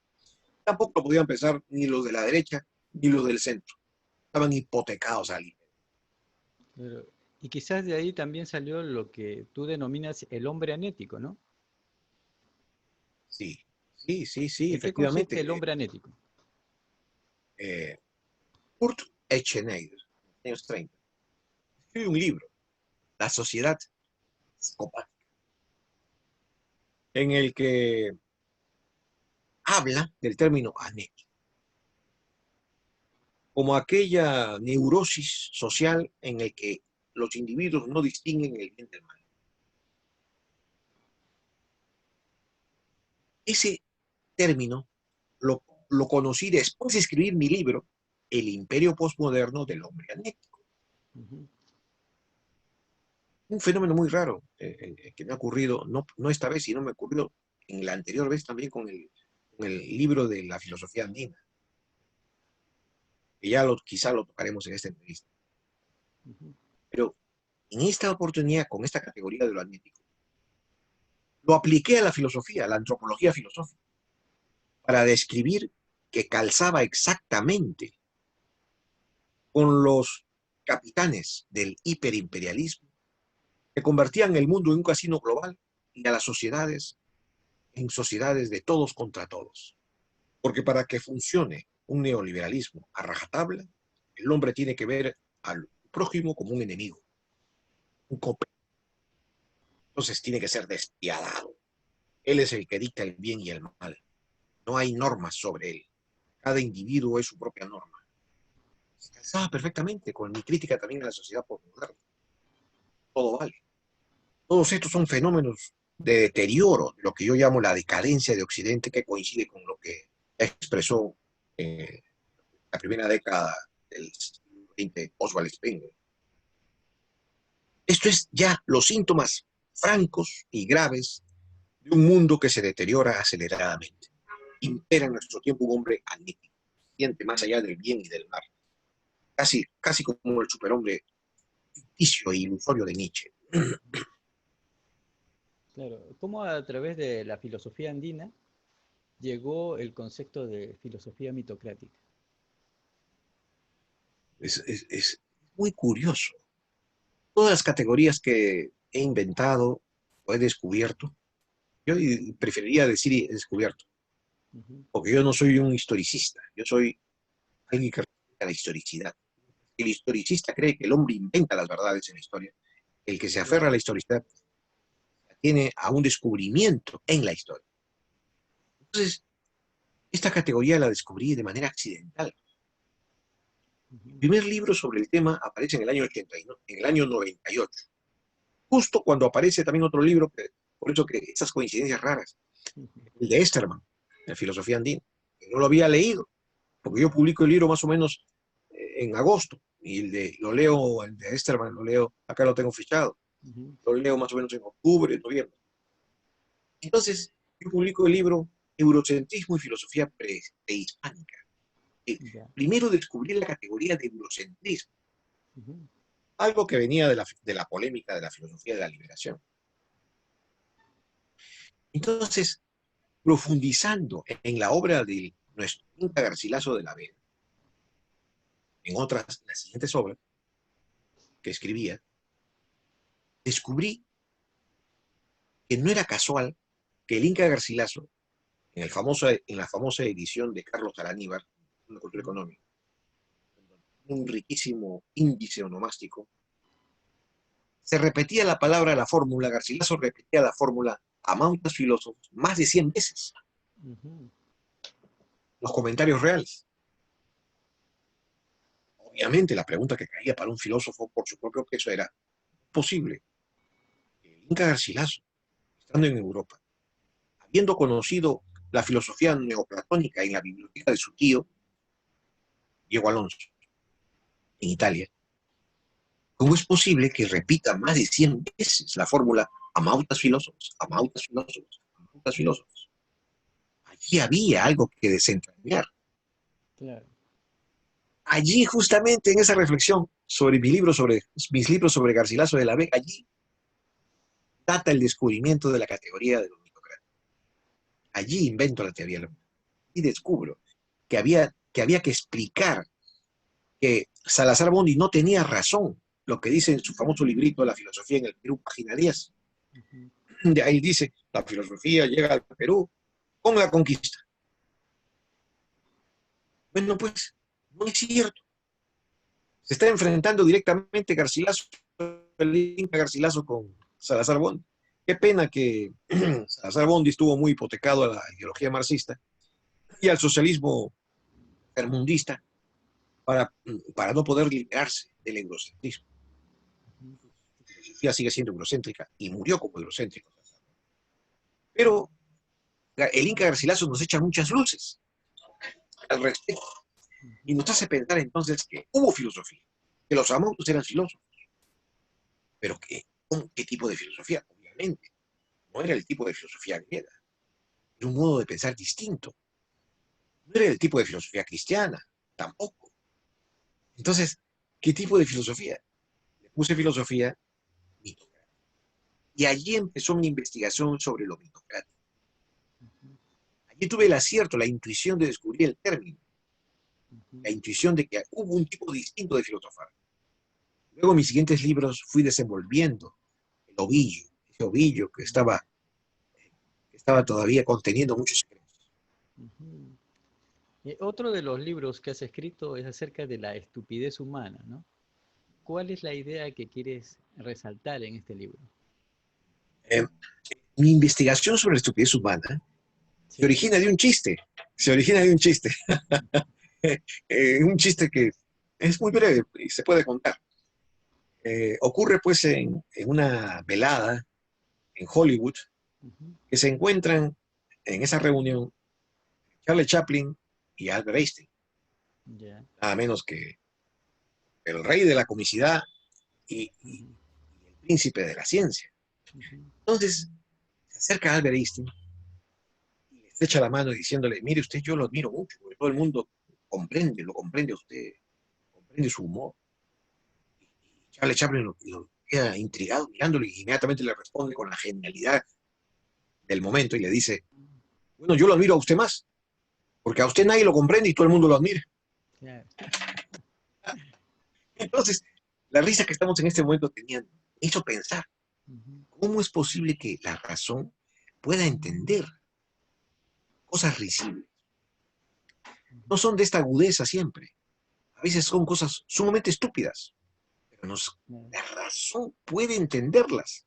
Tampoco lo podían pensar ni los de la derecha ni los del centro. Estaban hipotecados al Pero, y quizás de ahí también salió lo que tú denominas el hombre anético, ¿no? Sí, sí, sí, sí, ¿En qué consiste el efectivamente. hombre anético? Eh, Kurt Escheneider, en los años 30, escribe un libro, La sociedad psicopática, en el que habla del término anético, como aquella neurosis social en el que los individuos no distinguen el bien del mal. Ese término lo conocí después de escribir mi libro, El imperio postmoderno del hombre anético. Ujú. Un fenómeno muy raro que me ha ocurrido, no esta vez, sino me ocurrió en la anterior vez también con el libro de la filosofía andina, que ya quizá lo tocaremos en esta entrevista. Ujú. Pero en esta oportunidad, con esta categoría de lo anético, lo apliqué a la filosofía, a la antropología filosófica, para describir que calzaba exactamente con los capitanes del hiperimperialismo que convertían el mundo en un casino global y a las sociedades en sociedades de todos contra todos. Porque para que funcione un neoliberalismo a rajatabla, el hombre tiene que ver al prójimo como un enemigo, un competidor. Entonces tiene que ser despiadado. Él es el que dicta el bien y el mal. No hay normas sobre él. Cada individuo es su propia norma. Se calzaba perfectamente con mi crítica también a la sociedad postmoderna. Todo vale. Todos estos son fenómenos de deterioro, lo que yo llamo la decadencia de Occidente, que coincide con lo que expresó la primera década del siglo XX Oswald Spengler. Esto es ya los síntomas francos y graves de un mundo que se deteriora aceleradamente. Impera en nuestro tiempo un hombre anítico, siente más allá del bien y del mal, casi como el superhombre ficticio e ilusorio de Nietzsche. Claro, ¿cómo a través de la filosofía andina llegó el concepto de filosofía mitocrática? Es muy curioso. Todas las categorías que he inventado o he descubierto, yo preferiría decir he descubierto, Ujú. porque yo no soy un historicista, yo soy alguien que respeta la historicidad. El historicista cree que el hombre inventa las verdades en la historia. El que se aferra a Claro. la historicidad tiene a un descubrimiento en la historia. Entonces, esta categoría la descubrí de manera accidental. El Ujú. primer libro sobre el tema aparece en el año 89, en el año 98, justo cuando aparece también otro libro, por eso que esas coincidencias raras, Ujú. el de Esterman, de Filosofía Andina, que no lo había leído, porque yo publico el libro más o menos en agosto, y el de Esterman lo leo, acá lo tengo fichado, Ujú. lo leo más o menos en octubre, noviembre. Entonces, yo publico el libro Eurocentrismo y Filosofía Prehispánica. Ya. Primero descubrí la categoría de eurocentrismo, Ujú. algo que venía de la polémica de la filosofía de la liberación. Entonces, profundizando en la obra de nuestro Inca Garcilaso de la Vega, en otras, las siguientes obras que escribía, descubrí que no era casual que el Inca Garcilaso, en la famosa edición de Carlos Araníbar, una cultura económica, un riquísimo índice onomástico, se repetía la palabra, la fórmula, Garcilaso repetía la fórmula Amautas filósofos más de 100 veces, Ujú. los comentarios reales. Obviamente la pregunta que caía para un filósofo por su propio peso era, ¿es posible que el Inca Garcilaso, estando en Europa, habiendo conocido la filosofía neoplatónica en la biblioteca de su tío, Diego Alonso, en Italia, cómo es posible que repita más de 100 veces la fórmula Amautas filósofos, Amautas filósofos, Amautas filósofos? Allí había algo que desentrañar. Claro. Allí, justamente en esa reflexión sobre mis libros sobre Garcilaso de la Vega, allí data el descubrimiento de la categoría de los mitocráticos. Allí invento la teoría de la y descubro que había que explicar que Salazar Bondi no tenía razón, lo que dice en su famoso librito La filosofía en el Perú, página 10. Ujú. De ahí dice, la filosofía llega al Perú con la conquista. Bueno, pues, no es cierto. Se está enfrentando directamente Garcilaso, el Inca Garcilaso con Salazar Bondi. Qué pena que Salazar Bondi estuvo muy hipotecado a la ideología marxista y al socialismo termundista para no poder liberarse del eurocentrismo. Ujú. Su filosofía sigue siendo eurocéntrica y murió como eurocéntrico. Pero el Inca Garcilaso nos echa muchas luces al respecto y Ujú. nos hace pensar entonces que hubo filosofía, que los amautos eran filósofos, pero ¿qué tipo de filosofía? Obviamente, no era el tipo de filosofía griega, era un modo de pensar distinto, no era el tipo de filosofía cristiana, tampoco. Entonces, ¿qué tipo de filosofía? Le puse filosofía mitocrática. Y allí empezó mi investigación sobre lo mitocrático. Ujú. Allí tuve el acierto, la intuición de descubrir el término, Ujú. la intuición de que hubo un tipo distinto de filosofar. Luego en mis siguientes libros fui desenvolviendo el ovillo, ese ovillo que estaba todavía conteniendo muchos secretos. Ujú. Otro de los libros que has escrito es acerca de la estupidez humana, ¿no? ¿Cuál es la idea que quieres resaltar en este libro? Eh, Mi investigación sobre la estupidez humana se Sí. origina de un chiste, se origina de un chiste, un chiste que es muy breve y se puede contar. Ocurre pues en una velada en Hollywood Ujú. que se encuentran en esa reunión Charlie Chaplin y Albert Einstein, Ya. nada menos que el rey de la comicidad y Ujú. el príncipe de la ciencia. Ujú. Entonces se acerca a Albert Einstein y le echa la mano diciéndole, mire usted, yo lo admiro mucho, porque todo el mundo lo comprende a usted, comprende su humor. Y Charlie Chaplin lo queda intrigado mirándolo y inmediatamente le responde con la genialidad del momento y le dice, bueno, yo lo admiro a usted más, porque a usted nadie lo comprende y todo el mundo lo admira. Claro. Entonces, la risa que estamos en este momento teniendo me hizo pensar, Ujú. ¿cómo es posible que la razón pueda entender cosas risibles? No Ujú. son de esta agudeza siempre. A veces son cosas sumamente estúpidas, pero Claro. la razón puede entenderlas.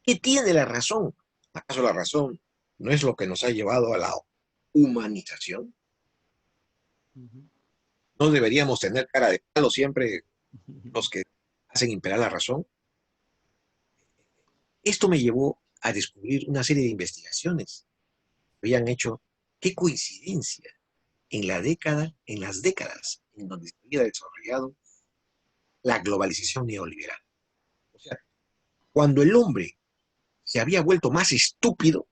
¿Qué tiene la razón? ¿Acaso la razón no es lo que nos ha llevado a la humanización? Ujú. No deberíamos tener cara de palo siempre los que hacen imperar la razón. Esto me llevó a descubrir una serie de investigaciones que habían hecho. Qué coincidencia en las décadas en donde se había desarrollado la globalización neoliberal. O sea, cuando el hombre se había vuelto más estúpido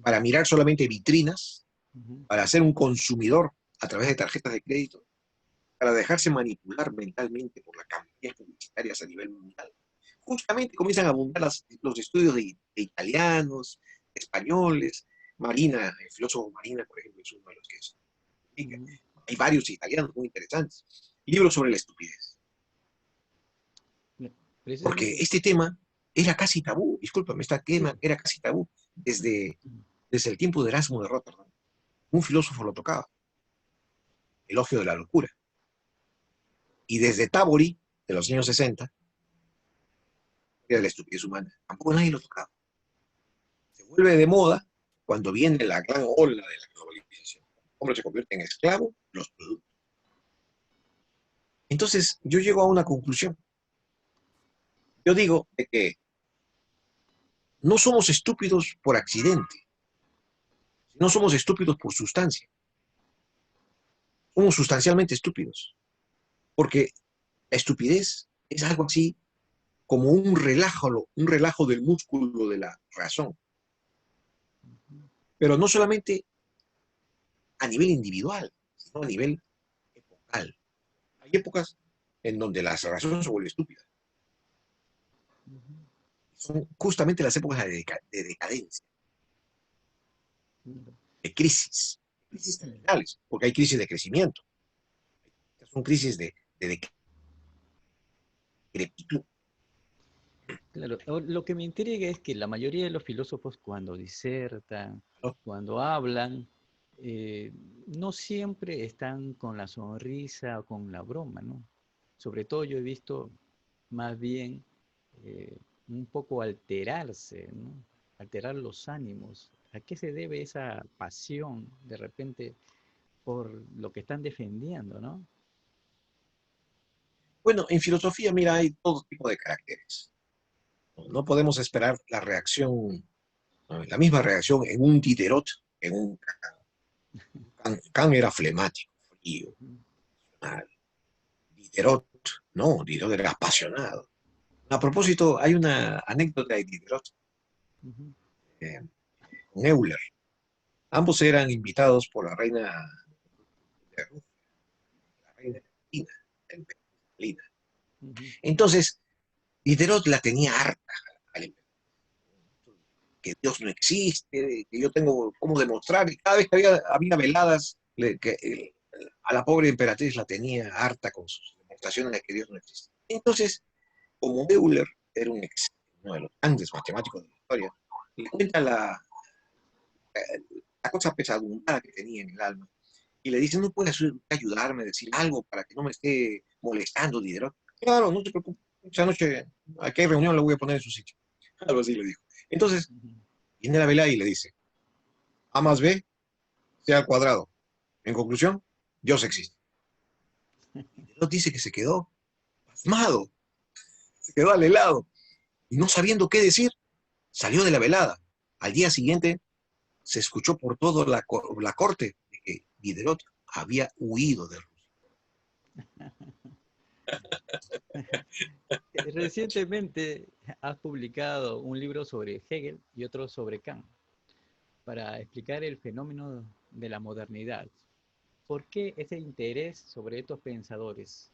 para mirar solamente vitrinas, para ser un consumidor a través de tarjetas de crédito, para dejarse manipular mentalmente por las campañas publicitarias a nivel mundial. Justamente comienzan a abundar los estudios de italianos, españoles. Marina, el filósofo Marina, por ejemplo, es uno de los que es. Hay varios italianos muy interesantes. Libros sobre la estupidez. Porque Precisamente, este tema era casi tabú, discúlpame, este tema sí. era casi tabú desde el tiempo de Erasmo de Rotterdam. Un filósofo lo tocaba, Elogio de la locura. Y desde Tabori, de los años 60, era la estupidez humana. Tampoco nadie lo tocaba. Se vuelve de moda cuando viene la gran ola de la globalización. El hombre se convierte en esclavo de los productos. Entonces, yo llego a una conclusión. Yo digo de que no somos estúpidos por accidente, no somos estúpidos por sustancia. Somos sustancialmente estúpidos. Porque la estupidez es algo así como un relajo del músculo de la razón. Pero no solamente a nivel individual, sino a nivel epocal. Hay épocas en donde la razón se vuelve estúpida. Son justamente las épocas de decadencia, de crisis terminales, porque hay crisis de crecimiento, son crisis de decrepitud. Claro, lo que me intriga es que la mayoría de los filósofos cuando disertan, ¿No? cuando hablan, eh, no siempre están con la sonrisa o con la broma, ¿no? Sobre todo yo he visto más bien eh, un poco alterarse, ¿no? Alterar los ánimos. ¿A qué se debe esa pasión de repente por lo que están defendiendo, ¿no? Bueno, en filosofía, mira, hay todo tipo de caracteres. No podemos esperar la reacción, la misma reacción en un Diderot, en un Kant. Kant era flemático, frío, mal. Diderot, no, Diderot era apasionado. A propósito, hay una anécdota de Diderot Ujú, eh, con Euler. Ambos eran invitados por la reina de Rusia, la reina Cristina, la emperatriz Catalina. ujú, Entonces, Diderot la tenía harta al emperador, que Dios no existe, que yo tengo cómo demostrar, y cada vez que había veladas, a la pobre emperatriz la tenía harta con sus demostraciones de que Dios no existe. Entonces, como Euler era uno de los grandes matemáticos de la historia, le cuenta la cosa pesadumbrada que tenía en el alma. Y le dice, ¿no puedes ayudarme a decir algo para que no me esté molestando Diderot? Claro, no te preocupes. Esa noche, aquí hay reunión, lo voy a poner en su sitio. Algo así le dijo. Entonces, ujú. viene la vela y le dice, A más B sea al cuadrado. En conclusión, Dios existe. Diderot dice que se quedó pasmado, se quedó al helado. Y no sabiendo qué decir, salió de la velada. Al día siguiente, se escuchó por toda la corte de que Diderot había huido de Rusia. Recientemente has publicado un libro sobre Hegel y otro sobre Kant para explicar el fenómeno de la modernidad. ¿Por qué ese interés sobre estos pensadores?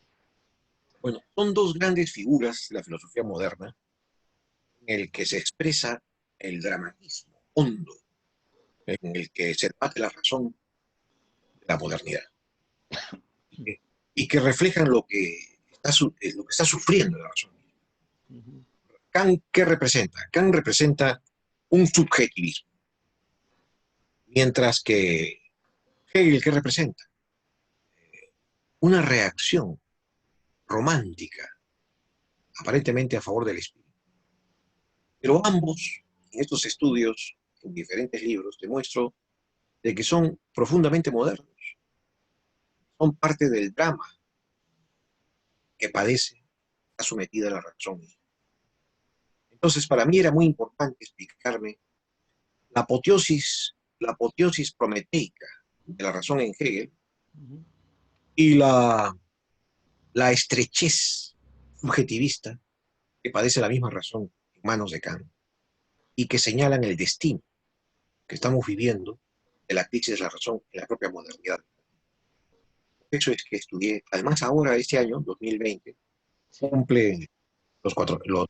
Bueno, son dos grandes figuras de la filosofía moderna en el que se expresa el dramatismo hondo, en el que se debate la razón de la modernidad y que reflejan lo que está sufriendo la razón. Ujú, Kant, ¿qué representa? Kant representa un subjetivismo, mientras que Hegel, ¿qué representa? Una reacción romántica, aparentemente a favor del espíritu. Pero ambos, en estos estudios, en diferentes libros, demuestro de que son profundamente modernos. son parte del drama que padece, está sometida a la razón. Entonces, para mí era muy importante explicarme la apoteosis prometeica de la razón en Hegel Ujú. y la estrechez subjetivista que padece la misma razón en manos de Kant y que señalan el destino que estamos viviendo de la crisis de la razón en la propia modernidad. Eso es que estudié, además ahora este año, 2020, Sí. cumple los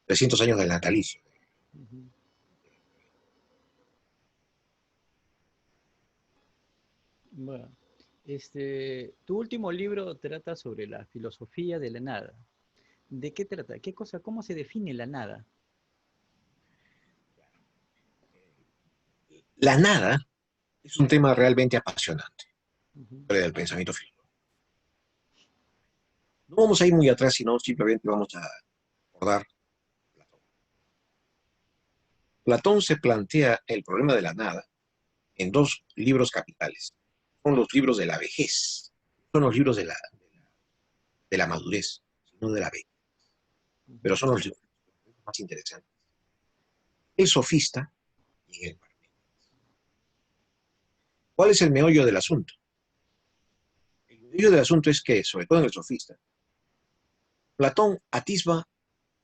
300 años del natalicio. Ujú. Bueno, tu último libro trata sobre la filosofía de la nada. ¿De qué trata? ¿Qué cosa? ¿Cómo se define la nada? La nada es un tema realmente apasionante Ujú. del pensamiento filosófico. No vamos a ir muy atrás, sino simplemente vamos a recordar Platón. Platón se plantea el problema de la nada en dos libros capitales. Son los libros de la vejez, son los libros de la madurez, no de la vejez, pero Ujú. son los libros más interesantes. El sofista y el Parménides. ¿Cuál es el meollo del asunto? El meollo del asunto es que, sobre todo en el sofista, Platón atisba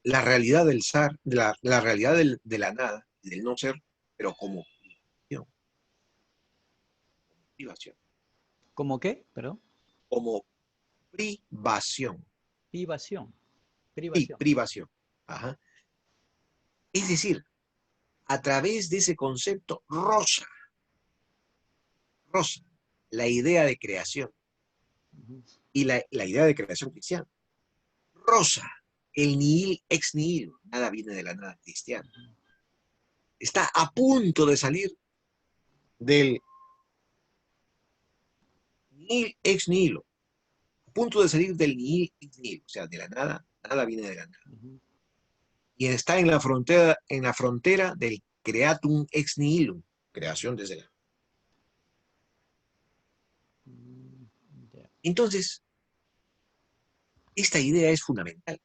la realidad del ser, la realidad de la nada, del no ser, pero como privación, privación, ¿Cómo qué? Perdón. como privación, Privación. sí, Privación. privación. Ajá. Es decir, a través de ese concepto rosa la idea de creación Ujú. y la idea de creación cristiana. Rosa el nihil ex nihilo, nada viene de la nada cristiana. Está a punto de salir del nihil ex nihilo, a punto de salir del nihil ex nihilo, o sea, de la nada, nada viene de la nada. Ujú. Y está en la frontera del creatum ex nihilo, creación desde la. Mm, ya. Entonces, esta idea es fundamental,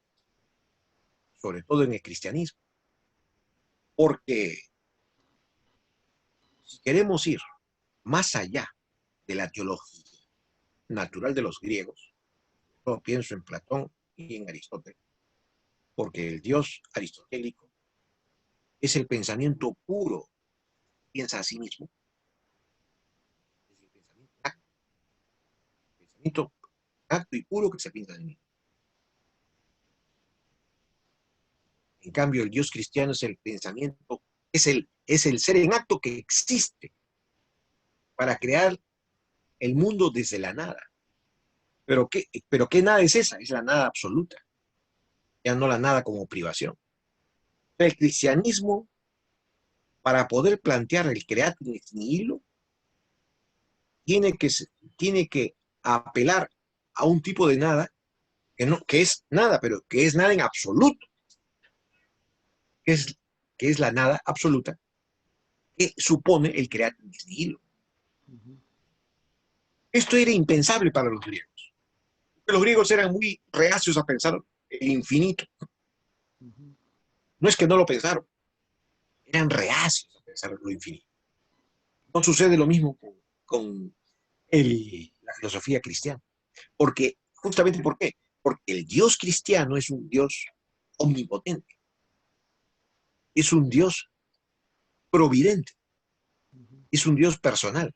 sobre todo en el cristianismo, porque si queremos ir más allá de la teología natural de los griegos, yo pienso en Platón y en Aristóteles, porque el Dios aristotélico es el pensamiento puro, piensa a sí mismo, es el pensamiento acto y puro que se piensa a sí mismo. En cambio, el Dios cristiano es el pensamiento, es el ser en acto que existe para crear el mundo desde la nada. Pero ¿qué nada es esa? Es la nada absoluta, ya no la nada como privación. El cristianismo, para poder plantear el creatum ex nihilo, tiene que, tiene que apelar a un tipo de nada que es nada, pero que es nada en absoluto, que es, que es la nada absoluta, que supone el creatum ex nihilo. Ujú. Esto era impensable para los griegos. Los griegos eran muy reacios a pensar el infinito. Ujú. No es que no lo pensaron, eran reacios a pensar lo infinito. No sucede lo mismo con la filosofía cristiana. Porque, justamente, ¿por qué? Porque el Dios cristiano es un Dios omnipotente, es un Dios providente, Ujú. es un Dios personal,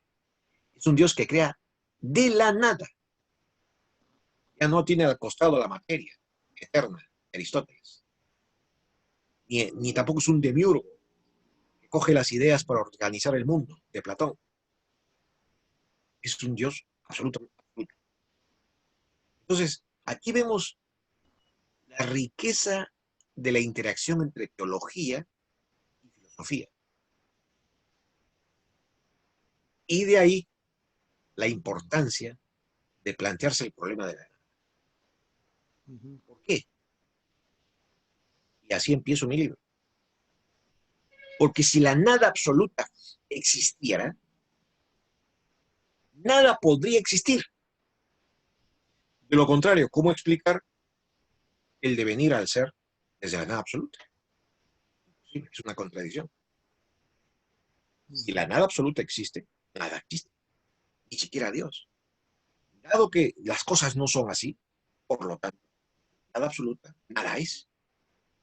es un Dios que crea de la nada. Ya no tiene al costado la materia eterna de Aristóteles, ni tampoco es un demiurgo que coge las ideas para organizar el mundo de Platón. Es un Dios absolutamente absoluto. Entonces, aquí vemos la riqueza de la interacción entre teología y filosofía. Y de ahí la importancia de plantearse el problema de la nada. Ujú. ¿Por qué? Y así empiezo mi libro. Porque si la nada absoluta existiera, nada podría existir. De lo contrario, ¿cómo explicar el devenir al ser desde la nada absoluta? Sí, es una contradicción. Si la nada absoluta existe, nada existe, ni siquiera Dios. Dado que las cosas no son así, por lo tanto, nada absoluta, nada es.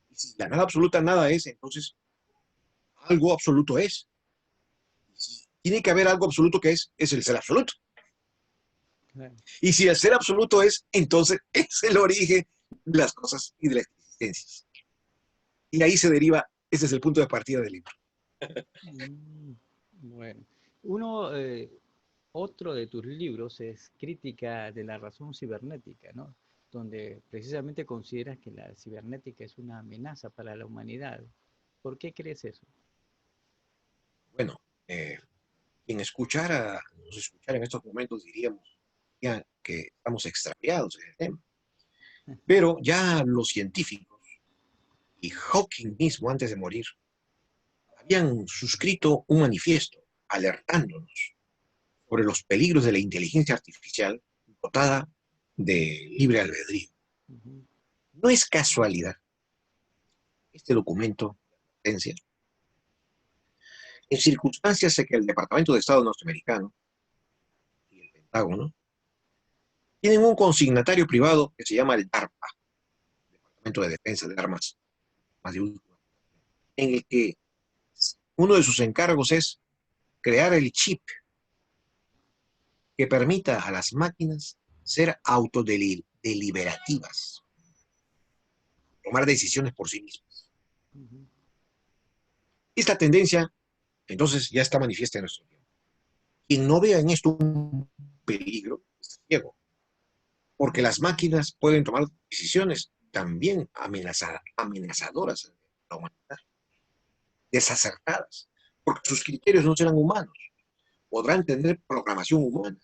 Y si la nada absoluta nada es, entonces algo absoluto es. Si tiene que haber algo absoluto que es el ser absoluto. Claro. Y si el ser absoluto es, entonces es el origen de las cosas y de las existencias. Y ahí se deriva, ese es el punto de partida del libro. Mm, Bueno, uno, otro de tus libros es Crítica de la razón cibernética, ¿no? Donde precisamente consideras que la cibernética es una amenaza para la humanidad. ¿Por qué crees eso? Bueno, quien escuchara, nos escuchara en estos momentos diríamos ya que estamos extraviados en el tema. Pero ya los científicos y Hawking mismo antes de morir habían suscrito un manifiesto alertándonos sobre los peligros de la inteligencia artificial dotada de libre albedrío. Ujú, No es casualidad este documento de advertencia en circunstancias en que el Departamento de Estado norteamericano y el Pentágono tienen un consignatario privado que se llama el DARPA, Departamento de Defensa de Armas, más de última, en el que uno de sus encargos es crear el chip que permita a las máquinas ser autodeliberativas, tomar decisiones por sí mismas. ujú. Esta tendencia, entonces, ya está manifiesta en nuestro tiempo. Quien no vea en esto un peligro, está ciego, porque las máquinas pueden tomar decisiones también amenazadoras a la humanidad, desacertadas, porque sus criterios no serán humanos, podrán tener programación humana,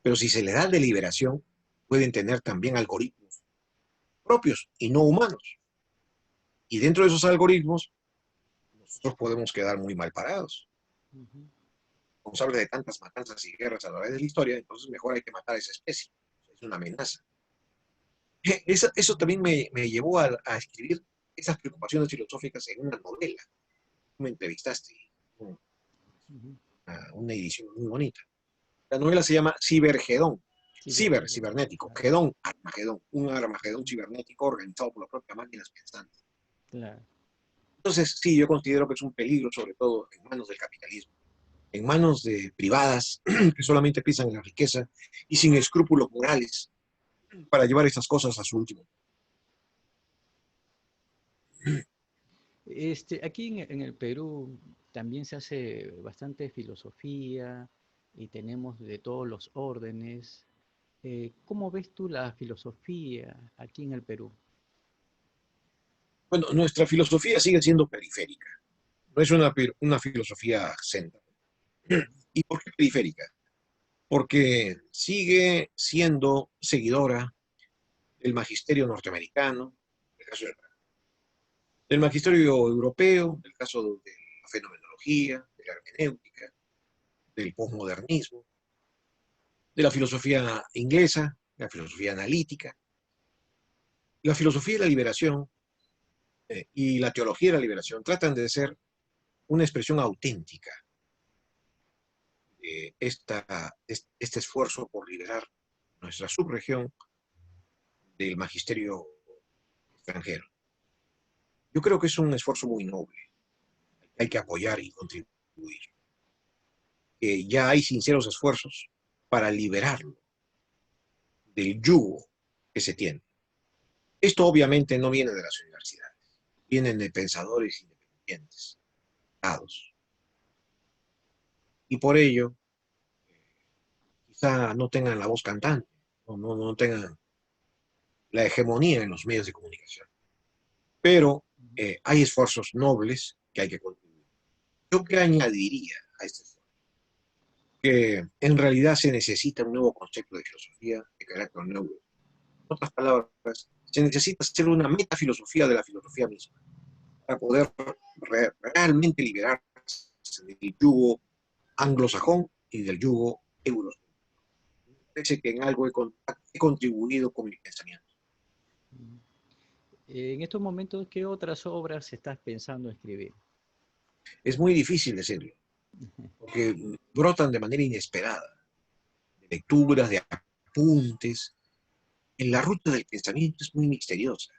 pero si se le da deliberación, pueden tener también algoritmos propios y no humanos. Y dentro de esos algoritmos, nosotros podemos quedar muy mal parados. Ujú. Responsables de tantas matanzas y guerras a través de la historia, entonces mejor hay que matar a esa especie. Es una amenaza. Eso también me llevó a escribir esas preocupaciones filosóficas en una novela. Me entrevistaste, Ujú. una edición muy bonita. La novela se llama Cibergedón. Cibergedón, Cibernético, claro, Gedón, Armagedón, un Armagedón cibernético organizado por las propias máquinas pensantes. claro. Entonces, sí, yo considero que es un peligro, sobre todo en manos del capitalismo, en manos de privadas que solamente piensan en la riqueza y sin escrúpulos morales para llevar estas cosas a su último. Aquí en el Perú también se hace bastante filosofía y tenemos de todos los órdenes. ¿Cómo ves tú la filosofía aquí en el Perú? Bueno, nuestra filosofía sigue siendo periférica, no es una filosofía central. ¿Y por qué periférica? Porque sigue siendo seguidora del magisterio norteamericano, del caso del magisterio europeo, del caso de la fenomenología, de la hermenéutica, del posmodernismo, de la filosofía inglesa, la filosofía analítica. La filosofía de la liberación y la teología de la liberación tratan de ser una expresión auténtica de este esfuerzo por liberar nuestra subregión del magisterio extranjero. Yo creo que es un esfuerzo muy noble, hay que apoyar y contribuir. Ya hay sinceros esfuerzos para liberarlo del yugo que se tiene. Esto obviamente no viene de las universidades, vienen de pensadores independientes, dados. Y por ello, quizá no tengan la voz cantante, no tengan la hegemonía en los medios de comunicación. Pero hay esfuerzos nobles que hay que contribuir. ¿Yo qué añadiría a este esfuerzo? Que en realidad se necesita un nuevo concepto de filosofía de carácter neuro. En otras palabras, se necesita hacer una metafilosofía de la filosofía misma para poder realmente liberarse del yugo anglosajón y del yugo eurocéntrico. parece que en algo he contribuido con mi pensamiento. Mm. En estos momentos, ¿qué otras obras estás pensando escribir? Es muy difícil decirlo, porque brotan de manera inesperada, de lecturas, de apuntes. En la ruta del pensamiento es muy misteriosa.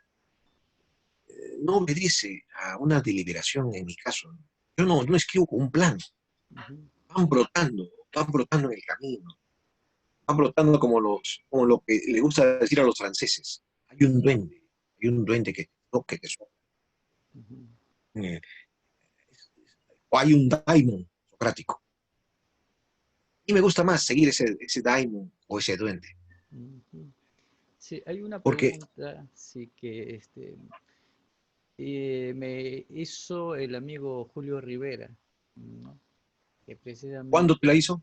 No obedece a una deliberación en mi caso. Yo no escribo con un plan. Ujú, Van brotando en el camino, van brotando como lo que le gusta decir a los franceses. Hay un duende que te toca, que te sopla. ujú, Eh, o hay un daimon socrático. Y me gusta más seguir ese daimon o ese duende. ujú. Sí, hay una Porque pregunta, sí, que me hizo el amigo Julio Rivera, ¿no? Que ¿cuándo te la precisamente hizo?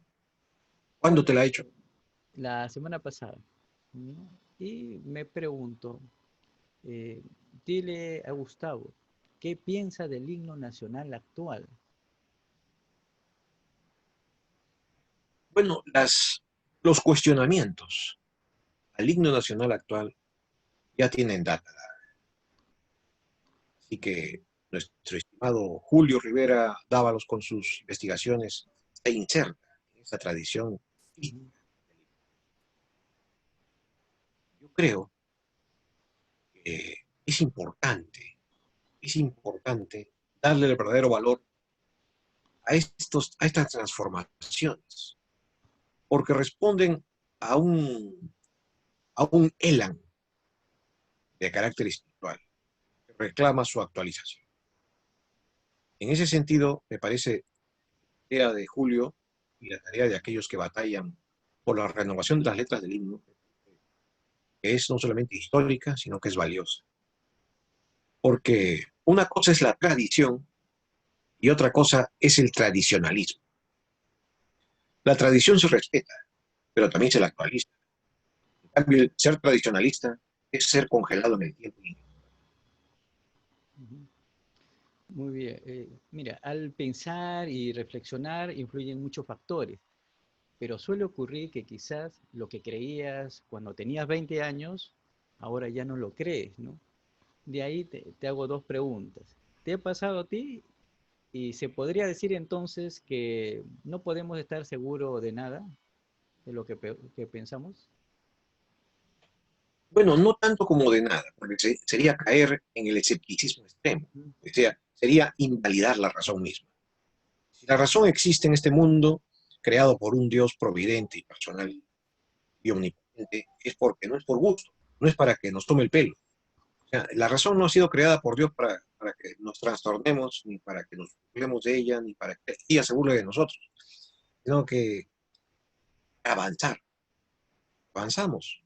¿Cuándo te la ha hecho? la semana pasada, ¿no? Y me preguntó, eh, dile a Gustavo, ¿qué piensa del himno nacional actual? Bueno, los cuestionamientos al himno nacional actual ya tienen data. Así que nuestro estimado Julio Rivera Dávalos con sus investigaciones se inserta en esa tradición. Y Ujú, yo creo que es importante darle el verdadero valor a estas transformaciones, porque responden a a un elan de carácter espiritual que reclama su actualización. En ese sentido, me parece la tarea de Julio y la tarea de aquellos que batallan por la renovación de las letras del himno, que es no solamente histórica, sino que es valiosa. Porque una cosa es la tradición y otra cosa es el tradicionalismo. La tradición se respeta, pero también se la actualiza. En cambio, el ser tradicionalista es ser congelado en el tiempo. ujú. Muy bien. Mira, al pensar y reflexionar influyen muchos factores, pero suele ocurrir que quizás lo que creías cuando tenías 20 años, ahora ya no lo crees, ¿no? De ahí te hago dos preguntas. ¿Te ha pasado a ti? Y se podría decir entonces que no podemos estar seguros de nada, de lo que pensamos. Bueno, no tanto como de nada, porque sería caer en el escepticismo extremo. Ujú, O sea, sería invalidar la razón misma. Si la razón existe en este mundo, creado por un Dios providente y personal y omnipotente, es porque no es por gusto, no es para que nos tome el pelo. O sea, la razón no ha sido creada por Dios para que nos trastornemos, ni para que nos burlemos de ella, ni para que ella se burle de nosotros, sino que avanzar, avanzamos,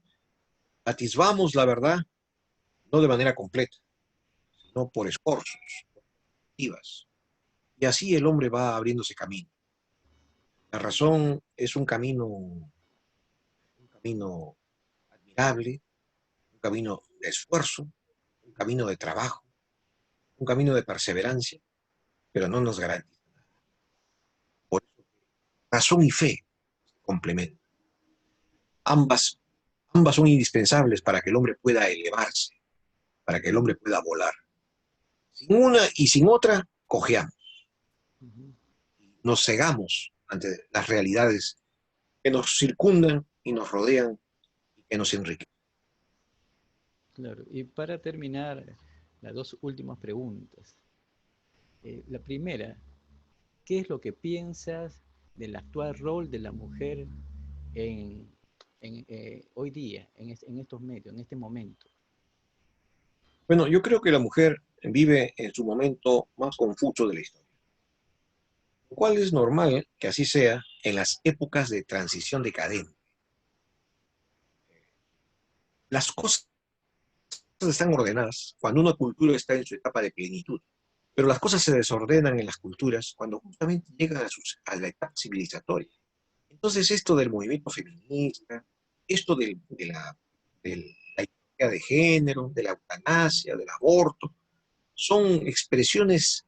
atisbamos la verdad, no de manera completa, sino por esfuerzos, activas. Y así el hombre va abriéndose camino. La razón es un camino admirable, un camino de esfuerzo, un camino de trabajo, un camino de perseverancia, pero no nos garantiza. Por eso, razón y fe se complementan. Ambas, ambas son indispensables para que el hombre pueda elevarse, para que el hombre pueda volar. Sin una y sin otra, cojeamos, ujú. nos cegamos ante las realidades que nos circundan y nos rodean y que nos enriquecen. Claro. Y para terminar, las dos últimas preguntas. La primera, ¿qué es lo que piensas del actual rol de la mujer en, hoy día, en estos medios, en este momento? Bueno, yo creo que la mujer vive en su momento más confuso de la historia, lo cual es normal que así sea en las épocas de transición decadente. Las cosas están ordenadas cuando una cultura está en su etapa de plenitud, pero las cosas se desordenan en las culturas cuando justamente llegan a la etapa civilizatoria. Entonces, esto del movimiento feminista, esto de la ideología de género, de la eutanasia, del aborto, son expresiones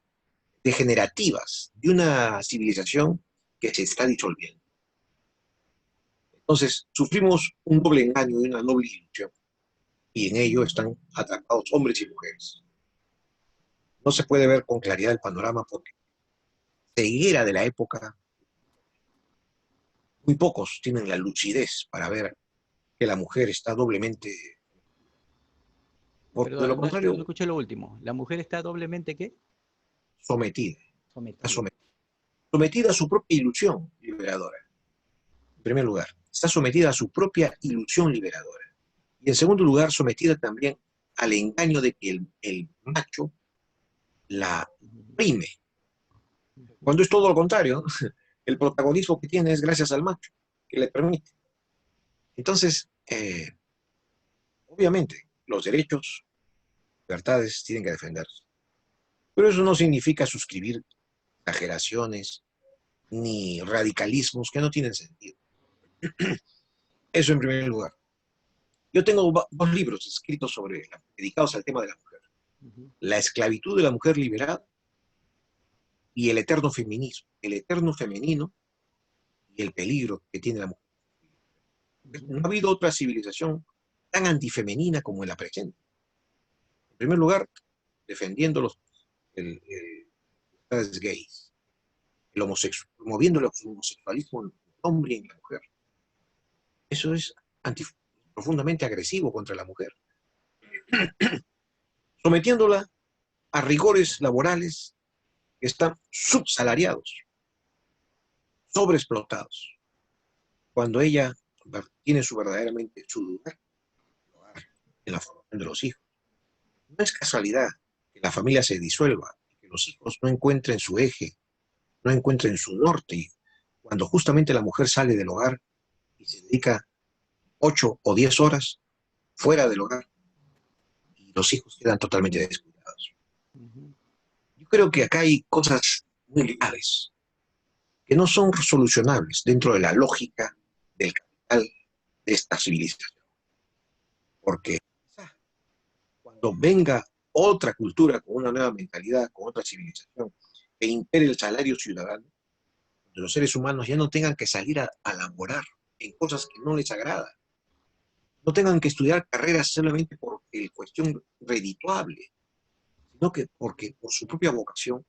degenerativas de una civilización que se está disolviendo. Entonces, sufrimos un doble engaño y una doble ilusión, y en ello están atrapados hombres y mujeres. No se puede ver con claridad el panorama porque ceguera de la época, muy pocos tienen la lucidez para ver que la mujer está doblemente, porque de lo Perdón, no contrario, escuché lo último. ¿La mujer está doblemente qué? sometida, está Sometida. sometida a su propia ilusión liberadora, en primer lugar, está sometida a su propia ilusión liberadora, y en segundo lugar, sometida también al engaño de que el macho la Ujú, oprime, ujú, cuando es todo lo contrario, el protagonismo que tiene es gracias al macho, que le permite. Entonces, obviamente, los derechos, libertades tienen que defenderse. Pero eso no significa suscribir exageraciones ni radicalismos que no tienen sentido. Eso en primer lugar. Yo tengo dos libros escritos dedicados al tema de la mujer. ujú, La esclavitud de la mujer liberada y el eterno feminismo, el eterno femenino y el peligro que tiene la mujer. ujú, No ha habido otra civilización tan antifemenina como la presente. En primer lugar, defendiendo los gays, promoviendo el homosexualismo en el hombre y en la mujer. Eso es profundamente agresivo contra la mujer, sometiéndola a rigores laborales que están subsalariados, sobreexplotados, cuando ella tiene verdaderamente su lugar en la formación de los hijos. No es casualidad que la familia se disuelva, que los hijos no encuentren su eje, no encuentren su norte, cuando justamente la mujer sale del hogar y se dedica 8 o 10 horas fuera del hogar y los hijos quedan totalmente descuidados. ujú. Yo creo que acá hay cosas muy graves que no son solucionables dentro de la lógica del capital de esta civilización. Porque cuando venga otra cultura con una nueva mentalidad, con otra civilización, que impere el salario ciudadano, donde los seres humanos ya no tengan que salir a laborar en cosas que no les agrada, no tengan que estudiar carreras solamente por cuestión redituable, sino que porque por su propia vocación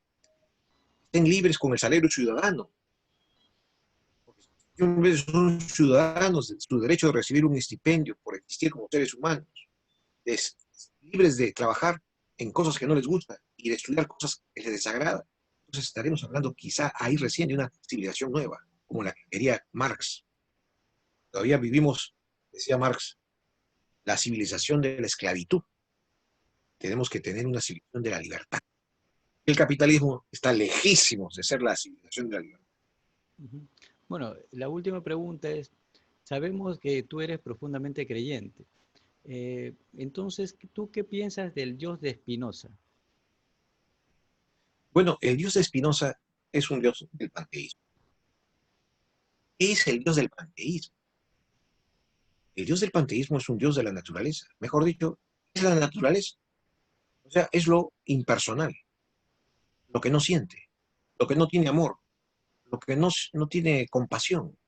estén libres con el salario ciudadano. Porque son ciudadanos, su derecho de recibir un estipendio por existir como seres humanos, es, libres de trabajar en cosas que no les gustan y de estudiar cosas que les desagradan. Entonces estaremos hablando quizá ahí recién de una civilización nueva, como la que quería Marx. Todavía vivimos, decía Marx, la civilización de la esclavitud. Tenemos que tener una civilización de la libertad. El capitalismo está lejísimos de ser la civilización de la libertad. Ujú. Bueno, la última pregunta es, sabemos que tú eres profundamente creyente. Entonces, ¿tú qué piensas del Dios de Spinoza? Bueno, el dios de Spinoza es un dios del panteísmo. ¿Qué es el dios del panteísmo? El dios del panteísmo es un dios de la naturaleza. Mejor dicho, es la naturaleza. O sea, es lo impersonal, lo que no siente, lo que no tiene amor, lo que no tiene compasión,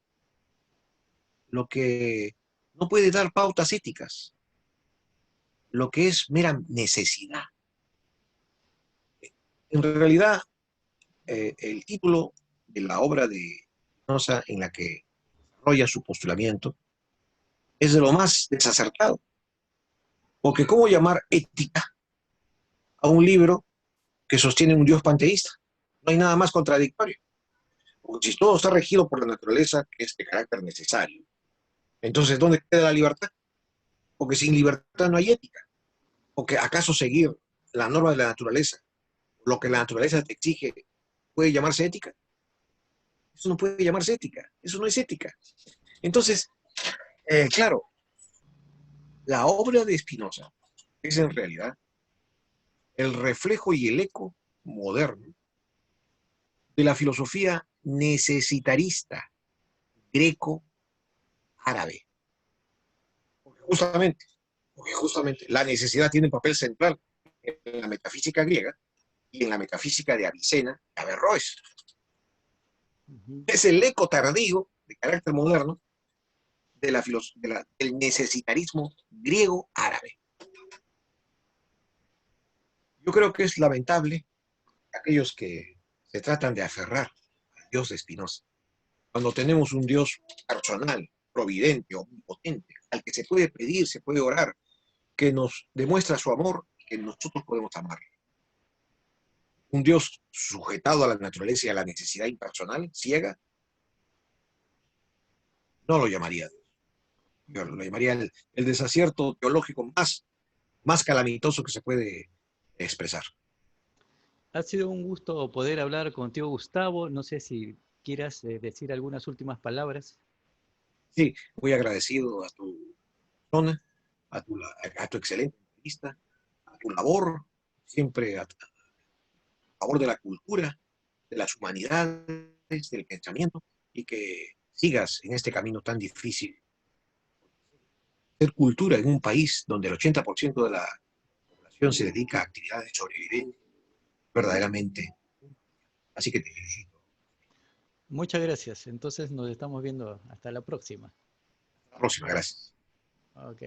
lo que no puede dar pautas éticas, lo que es mera necesidad. En realidad, el título de la obra de Spinoza en la que desarrolla su postulamiento es de lo más desacertado, porque ¿cómo llamar ética a un libro que sostiene un dios panteísta? No hay nada más contradictorio. Porque si todo está regido por la naturaleza, que es de carácter necesario, entonces ¿dónde queda la libertad? Porque sin libertad no hay ética. Porque ¿acaso seguir la norma de la naturaleza, lo que la naturaleza te exige, puede llamarse ética? Eso no puede llamarse ética, eso no es ética. Entonces, claro, la obra de Spinoza es en realidad el reflejo y el eco moderno de la filosofía necesitarista greco-árabe. Justamente, porque justamente la necesidad tiene un papel central en la metafísica griega y en la metafísica de Avicena y Averroes. Ujú, Es el eco tardío de carácter moderno del necesitarismo griego-árabe. Yo creo que es lamentable aquellos que se tratan de aferrar al Dios de Spinoza, cuando tenemos un Dios personal, providente, omnipotente, al que se puede pedir, se puede orar, que nos demuestra su amor y que nosotros podemos amar. Un Dios sujetado a la naturaleza y a la necesidad impersonal, ciega, no lo llamaría Dios. Yo lo llamaría el desacierto teológico más calamitoso que se puede expresar. Ha sido un gusto poder hablar contigo, Gustavo. No sé si quieras decir algunas últimas palabras. Sí, muy agradecido a tu persona, a tu excelente entrevista, a tu labor, siempre a favor de la cultura, de las humanidades, del pensamiento, y que sigas en este camino tan difícil. Ser cultura en un país donde el 80% de la población se dedica a actividades de sobrevivencia, verdaderamente. Así que te felicito. Muchas gracias. Entonces nos estamos viendo hasta la próxima. Hasta la próxima, gracias. Ok.